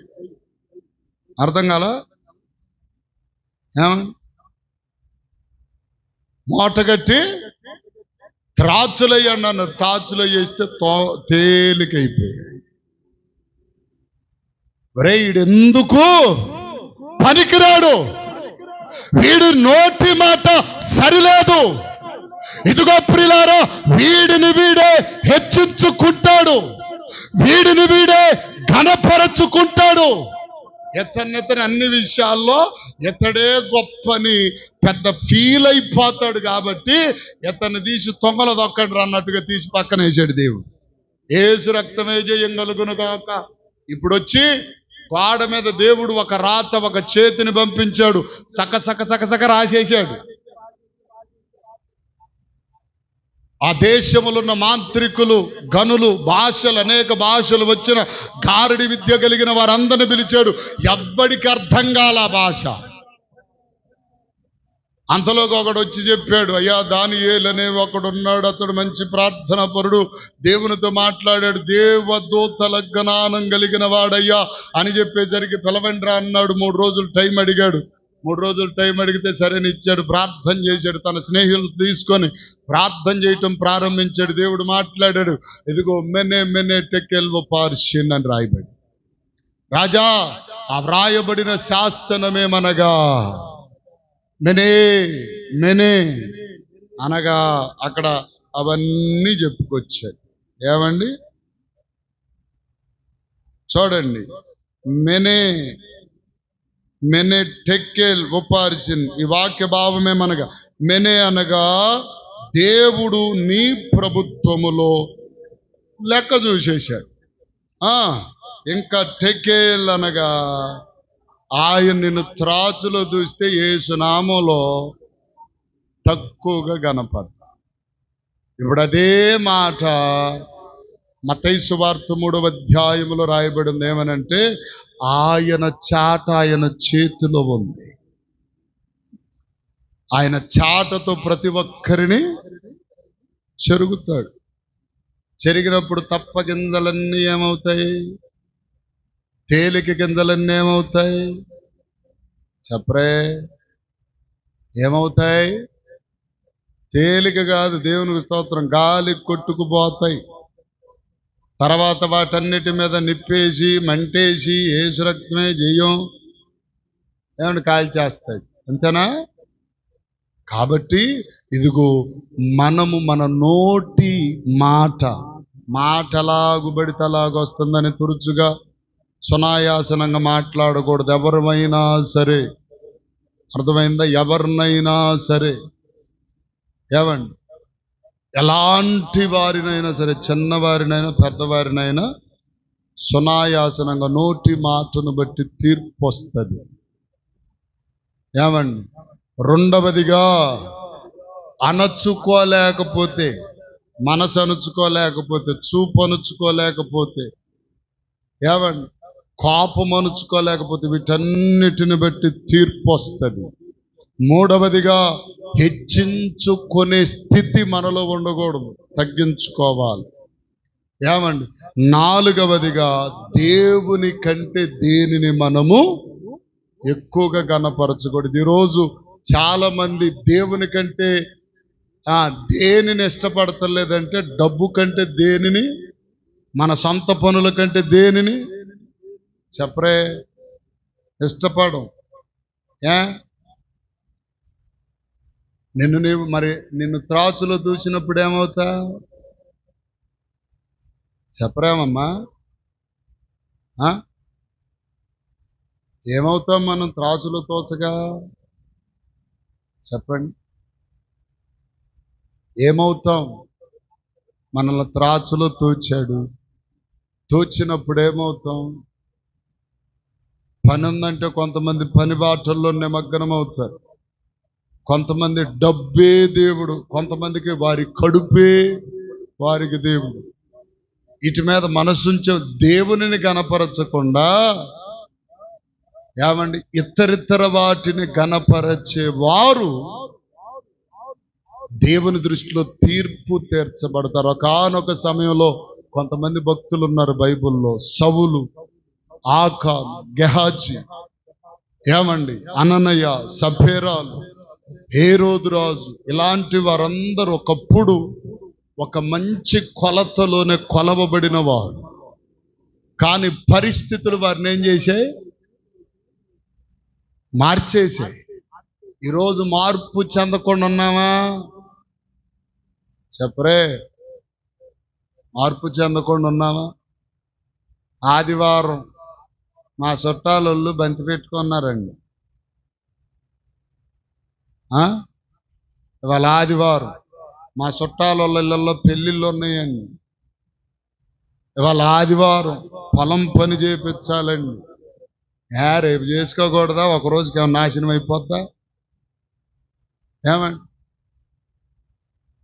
అర్థం కాల? మూట కట్టి త్రాచులు అయ్యండి అన్నారు. త్రాచులు అయ్యేస్తే తేలికైపోయాయి. వీడెందుకు పనికిరాడు, వీడు నోటి మాట సరిలేదు, ఇదిగో ప్రియులారా, వీడిని వీడే హెచ్చించుకుంటాడు, వీడిని వీడే ఘనపరచుకుంటాడు. ఎతన్ని అన్ని విషయాల్లో ఎతడే గొప్పని పెద్ద ఫీల్ అయిపోతాడు. కాబట్టి ఎతన్ని తీసి తొంగల దొక్కండి అన్నట్టుగా తీసి పక్కన వేసాడు దేవుడు. యేసు రక్తమే జయం కలుగును గాక. ఇప్పుడు వచ్చి గోడ మీద దేవుడు ఒక రాత, ఒక చేతిని పంపించాడు. సక రాసేశాడు. ఆ దేశములో ఉన్న మాంత్రికులు, గనులు, భాషలు, అనేక భాషలు వచ్చిన గారడి విద్య కలిగిన వారందరిని పిలిచాడు. ఎవ్వడికి అర్థం కాల భాష. అంతలోకి ఒకడు వచ్చి చెప్పాడు, అయ్యా దానియేలు అనే ఒకడు ఉన్నాడు, అతడు మంచి ప్రార్థన పరుడు, దేవునితో మాట్లాడాడు, దేవదూతల జ్ఞానం కలిగిన వాడయ్యా అని చెప్పేసరికి పిలవండిరా అన్నాడు. 3 రోజులు టైం అడిగాడు. 3 రోజులు టైం అడిగితే సరేని ఇచ్చాడు. ప్రార్థన చేశాడు. తన స్నేహితులు తీసుకొని ప్రార్థన చేయటం ప్రారంభించాడు. దేవుడు మాట్లాడాడు. ఇదిగో మెనే టెకెల్ పార్షిన్ అని రాయబడి, రాజా ఆ వ్రాయబడిన శాసనమేమనగా మెనే అనగా అక్కడ అవన్నీ చెప్పుకొచ్చాడు. ఏమండి చూడండి, మెనే టెక్కేల్ ఉపార్సిన్. ఈ వాక్య భావమేమనగా, మెనే అనగా దేవుడు నీ ప్రభుత్వములో లెక్క చూసేశాడు. ఇంకా టెకేల్ అనగా ఆయన నిన్ను త్రాచులో చూస్తే యేసు నామములో తక్కువగా కనపడ్డా. ఇప్పుడు అదే మాట మత్తయి సువార్త 3వ అధ్యాయములో రాయబడింది. ఏమనంటే ఆయన చాట ఆయన చేతిలో ఉంది. ఆయన చాటతో ప్రతి ఒక్కరిని చెరుగుతాడు. చెరిగినప్పుడు తప్ప గింజలన్నీ ఏమవుతాయి? తేలిక గింజలన్నీ ఏమవుతాయి? చెప్పరే, ఏమవుతాయి? తేలిక కాదు, దేవునికి స్తోత్రం, గాలి కొట్టుకుపోతాయి. తర్వాత వాటన్నిటి మీద నిప్పేసి మంటేసి యేసు రక్తమే జయం ఏమంటే కాల్చేస్తాయి. అంతేనా? కాబట్టి ఇదిగో మనము మన నోటి మాట ఎలాగుబడితే అలాగొస్తుందని తురుచుగా సునాయాసనంగా మాట్లాడకూడదు. ఎవరిమైనా సరే, అర్థమైందా? ఎవరినైనా సరే, ఏమండి, ఎలాంటి వారినైనా సరే, చిన్నవారినైనా పెద్దవారినైనా సునాయాసనంగా నోటి మాటను బట్టి తీర్పు వస్తుంది. ఏమండి, రెండవదిగా అణచుకోలేకపోతే, మనసు అణుచుకోలేకపోతే, చూపు అణుచుకోలేకపోతే, ఏమండి, కోపం అణుచుకోలేకపోతే వీటన్నిటిని బట్టి తీర్పు వస్తుంది. మూడవదిగా హెచ్చించుకునే స్థితి మనలో ఉండకూడదు, తగ్గించుకోవాలి. ఏమండి, నాలుగవదిగా దేవుని కంటే దేనిని మనము ఎక్కువగా గణపరచకూడదు. ఈరోజు చాలా మంది దేవుని కంటే దేనిని ఇష్టపడతలేదంటే డబ్బు కంటే దేనిని, మన సొంత పనుల కంటే దేనిని చెప్పరే ఇష్టపడం. నిన్ను త్రాచులో దూచినప్పుడు ఏమవుతా చెప్పరేమమ్మా? ఏమవుతాం మనం త్రాచులో తోచగా? చెప్పండి, ఏమవుతాం? మనల్ని త్రాచులో తోచినప్పుడు ఏమవుతాం? పని ఉందంటే కొంతమంది పని బాటల్లో నిమగ్నం అవుతారు, కొంతమంది డబ్బే దేవుడు, కొంతమందికి వారి కడుపే వారికి దేవుడు. ఇటు మీద మనసుంచే దేవునిని గణపరచకుండా ఏమండి ఇతరితర వాటిని గణపరచే వారు దేవుని దృష్టిలో తీర్పు తీర్చబడతారు. ఒకానొక సమయంలో కొంతమంది భక్తులు ఉన్నారు బైబిల్లో, సౌలు, ఆకాన్, గెహాజీ, ఏమండి అననయ, సఫేరాలు, హేరోదు రాజు, ఇలాంటి వారందరూ ఒకప్పుడు ఒక మంచి కొలతలోనే కొలవబడిన వారు. కానీ పరిస్థితులు వారిని ఏం చేశాయి? మార్చేశాయి. ఈరోజు మార్పు చెందకుండా ఉన్నామా? చెప్పరే, మార్పు చెందకుండా ఉన్నామా? ఆదివారం మా చుట్టాలోళ్ళు బంతి పెట్టుకున్నారండి. ఇవాళ ఆదివారం మా చుట్టాలోళ్ళ ఇళ్ళల్లో పెళ్ళిళ్ళు ఉన్నాయండి. ఇవాళ ఆదివారం పొలం పని చేయించాలండి. రేపు చేసుకోకూడదా? ఒకరోజుకి ఏమన్నా నాశనం అయిపోద్దా? ఏమండి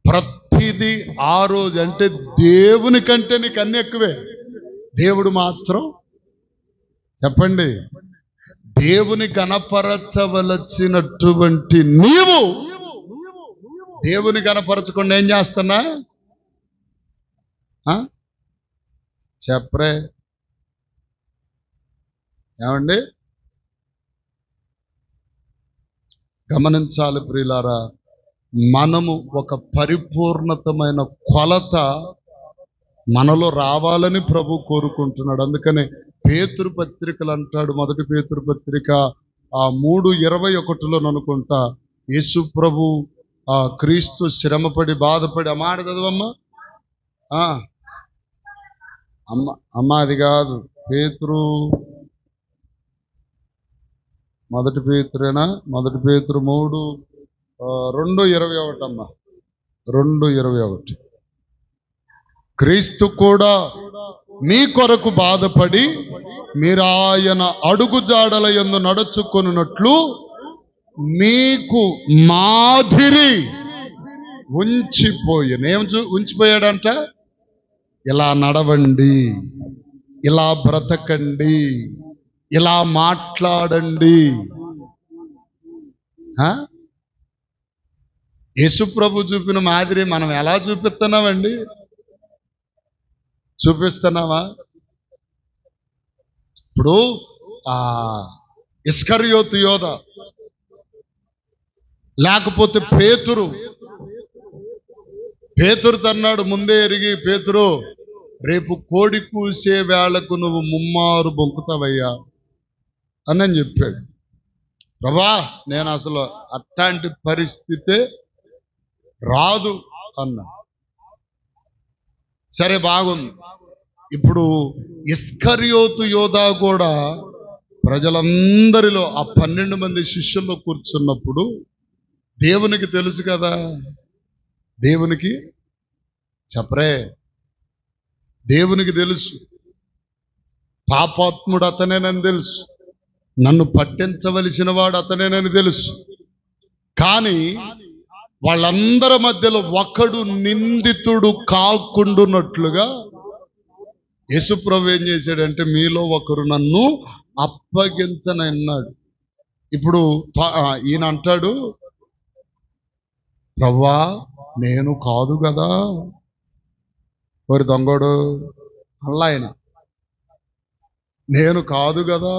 ప్రతిదీ ఆ రోజు అంటే దేవుని కంటే నీకు అన్ని ఎక్కువే. దేవుడు మాత్రం చెప్పండి, దేవుని గణపరచవలసినటువంటి నీవు దేవుని గణపరచకుండా ఏం చేస్తున్నా? చెప్పరే, ఏమండి గమనించాలి ప్రియులారా, మనము ఒక పరిపూర్ణతమైన కొలత మనలో రావాలని ప్రభు కోరుకుంటున్నాడు. అందుకనే పేతురు పత్రికలు అంటాడు, మొదటి పేతురు పత్రిక 3:21 అనుకుంటా, యేసు ప్రభు క్రీస్తు శ్రమపడి బాధపడి మాట చదవమ్మా. అమ్మ అది కాదు, పేతురు మొదటి పేతురేనా? మొదటి పేతురు 3:21 అమ్మా, 2:21. క్రీస్తు కూడా మీ కొరకు బాధపడి మీరు ఆయన అడుగు జాడల యందు నడుచుకొనున్నట్లు మీకు మాదిరి ఉంచిపోయాడంట. ఇలా నడవండి, ఇలా బ్రతకండి, ఇలా మాట్లాడండి. యేసు ప్రభు చూపిన మాదిరి మనం ఎలా చూపిస్తున్నామండి? చూపిస్తున్నావా? ఇప్పుడు ఇస్కరియోతు యోధ, లేకపోతే పేతురు తన్నాడు ముందే ఎరిగి, పేతురు రేపు కోడి కూసే వేళకు నువ్వు 3 బొంకుతావయ్యా అని చెప్పాడు. ప్రభా నేను అసలు అట్లాంటి పరిస్థితే రాదు అన్నా. సరే బాగుంది. ఇప్పుడు ఇస్కరియోతు యోధా కూడా ప్రజలందరిలో ఆ 12 మంది శిష్యుల్లో కూర్చున్నప్పుడు దేవునికి తెలుసు కదా, దేవునికి చెప్పరే, దేవునికి తెలుసు పాపాత్ముడు అతనేనని తెలుసు, నన్ను పట్టించవలసిన వాడు అతనేనని తెలుసు. కానీ వాళ్ళందరి మధ్యలో ఒకడు నిందితుడు కాకుండానట్లుగా యేసుప్రభు ఏం చేశాడంటే, మీలో ఒకరు నన్ను అప్పగించనన్నాడు. ఇప్పుడు ఈయన అంటాడు, ప్రవ్వా నేను కాదు కదా. వారి దొంగడు అలా ఆయన, నేను కాదు కదా.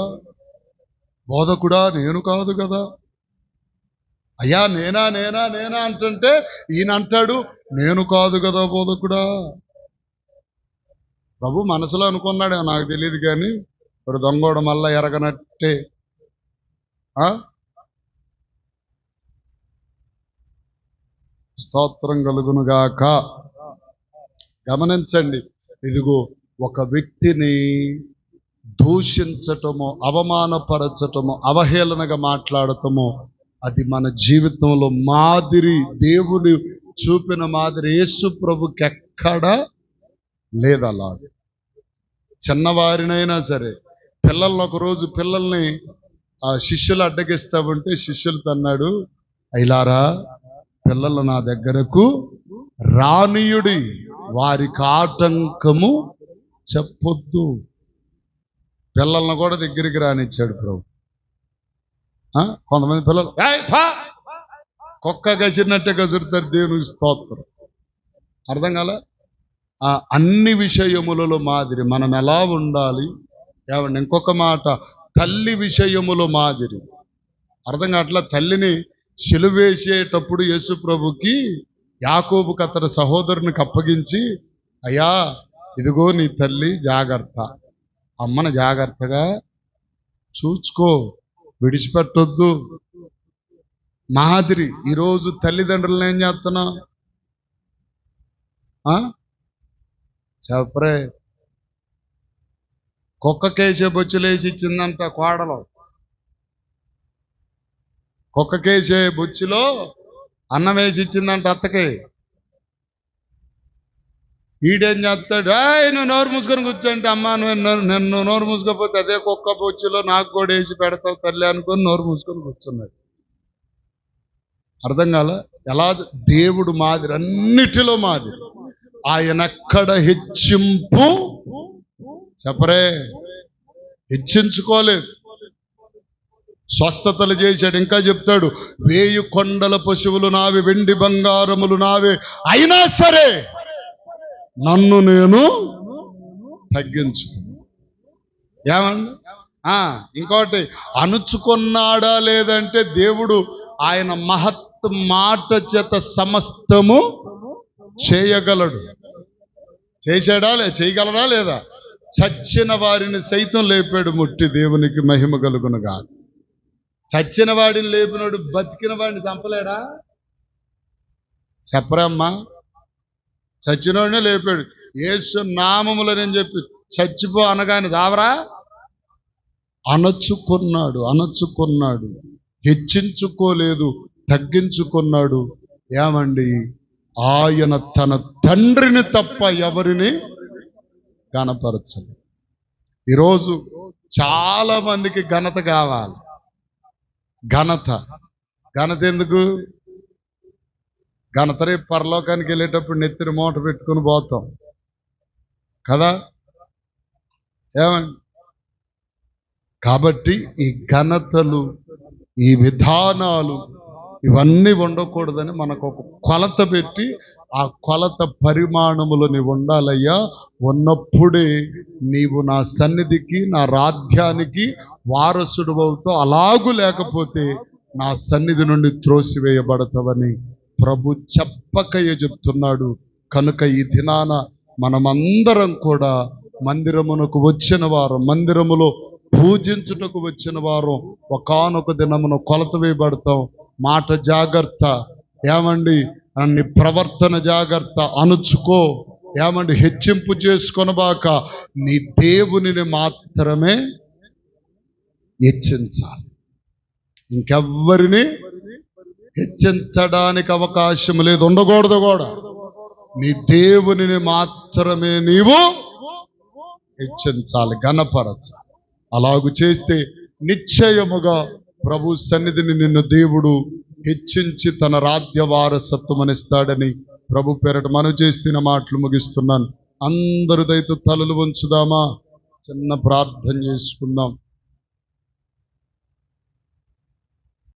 బోధకుడా నేను కాదు కదా, అయ్యా నేనా నేనా నేనా అంటుంటే ఈయన అంటాడు నేను కాదు కదా బోధకుడా. ప్రభు మనసులో అనుకున్నాడు నాకు తెలియదు, కానీ ఇప్పుడు దొంగోడు మళ్ళా ఎరగనట్టే. స్తోత్రం కలుగునుగాక. గమనించండి, ఇదిగో ఒక వ్యక్తిని దూషించటము, అవమానపరచటము, అవహేళనగా మాట్లాడటము, అది మన జీవితంలో మాదిరి, దేవుడు చూపిన మాదిరి యేసు ప్రభుకి ఎక్కడా లేదు. అలాగే చిన్నవారినైనా సరే, పిల్లల్ని ఒకరోజు పిల్లల్ని శిష్యులు అడ్డగిస్తా ఉంటే శిష్యులు తన్నాడు, అయిలారా పిల్లలు నా దగ్గరకు రానీయుడి, వారికి ఆటంకము చెప్పొద్దు. పిల్లలను కూడా దగ్గరికి రానిచ్చాడు ప్రభు. కొంతమంది పిల్లలు కుక్క గసిరినట్టే గసురుతారు. దేవునికి స్తోత్రం. అర్థం కాల. అన్ని విషయములలో మాదిరి మనం ఎలా ఉండాలి. ఏమండి, ఇంకొక మాట, తల్లి విషయములో మాదిరి. అర్థం కావట్లా. తల్లిని సిలువేసేటప్పుడు యేసు ప్రభుకి యాకోబుకి అతని సహోదరునికి అప్పగించి, అయ్యా ఇదిగో నీ తల్లి, జాగ్రత్త, అమ్మను జాగ్రత్తగా చూసుకో, విడిచిపెట్టొద్దు. మాదిరి. ఈరోజు తల్లిదండ్రులను ఏం చేస్తున్నా చెప్పరే, కుక్కకేసే బొచ్చులేసి ఇచ్చిందంట కోడలో. కుక్కకేసే బొచ్చులో అన్నం వేసి ఇచ్చిందంట అత్తకి. ఈడేం చేస్తాడు, నువ్వు నోరు మూసుకొని కూర్చోంటే, అమ్మ నువ్వు నోరు మూసుకోపోతే అదే కుక్క బొచ్చులో నాకు కూడా వేసి పెడతావు తల్లి అనుకొని నోరు మూసుకొని కూర్చున్నాడు. అర్థం కాల. ఎలా దేవుడు మాదిరి, అన్నిటిలో మాదిరి. ఆయన ఎక్కడ హెచ్చింపు చెప్పరే, హెచ్చించుకోలేదు. స్వస్థతలు చేశాడు. ఇంకా చెప్తాడు, 1000 కొండల పశువులు నావే, వెండి బంగారములు నావే, అయినా సరే నన్ను నేను తగ్గించుకున్నాను. ఏమండి, ఇంకోటి, అణుచుకున్నాడా లేదంటే దేవుడు ఆయన మహత్ మాట చేత సమస్తము చేయగలడు. చేశాడా చేయగలడా లేదా? చచ్చిన వారిని సైతం లేపాడు ముట్టి. దేవునికి మహిమ కలుగునుగా. చచ్చిన వాడిని లేపినాడు, బతికిన వాడిని చంపలేడా? చెప్పరమ్మా. చచ్చినోడినే లేపాడు. యేసు నామములని చెప్పి చచ్చిపో అనగానే దావరా. అణచుకున్నాడు, హెచ్చించుకోలేదు, తగ్గించుకున్నాడు. ఏమండి, ఆయన తన తండ్రిని తప్ప ఎవరిని ఘనపరచలేదు. ఈరోజు చాలా మందికి ఘనత కావాలి. ఘనత ఎందుకు? ఘనత రేపు పరలోకానికి వెళ్ళేటప్పుడు నెత్తిన మూట పెట్టుకుని పోతాం కదా. ఏమండి, కాబట్టి ఈ ఘనతలు, ఈ విధానాలు ఇవన్నీ ఉండకూడదని మనకు ఒక కొలత పెట్టి, ఆ కొలత పరిమాణములు నీవు ఉండాలయ్యా. ఉన్నప్పుడే నీవు నా సన్నిధికి, నా రాజ్యానికి వారసుడు అవుతావు. అలాగూ లేకపోతే నా సన్నిధి నుండి త్రోసివేయబడతావని ప్రభు చెప్పకయే చెప్తున్నాడు. కనుక ఈ దినాన మనమందరం కూడా మందిరమునకు వచ్చిన వారు, మందిరములో పూజించుటకు వచ్చిన వారు ఒకానొక దినమున కొలత వేయబడతాం. మాట జాగ్రత్త. ఏమండి, నీ ప్రవర్తన జాగ్రత్త. అణుచుకో. ఏమండి, హెచ్చింపు చేసుకొనబాక. నీ దేవునిని మాత్రమే హెచ్చించాలి. ఇంకెవ్వరిని హెచ్చించడానికి అవకాశం లేదు, ఉండకూడదు కూడా. నీ దేవునిని మాత్రమే నీవు హెచ్చించాలి, ఘనపరచాలి. అలాగు చేస్తే నిశ్చయముగా ప్రభు సన్నిధిని నిన్ను దేవుడు హెచ్చించి తన రాజ్య వారసత్వం అనిస్తాడని ప్రభు పేరట మనవి చేస్తున్న మాటలు ముగిస్తున్నాను. అందరు దయతో తలలు వంచుదామా, చిన్న ప్రార్థన చేసుకుందాం.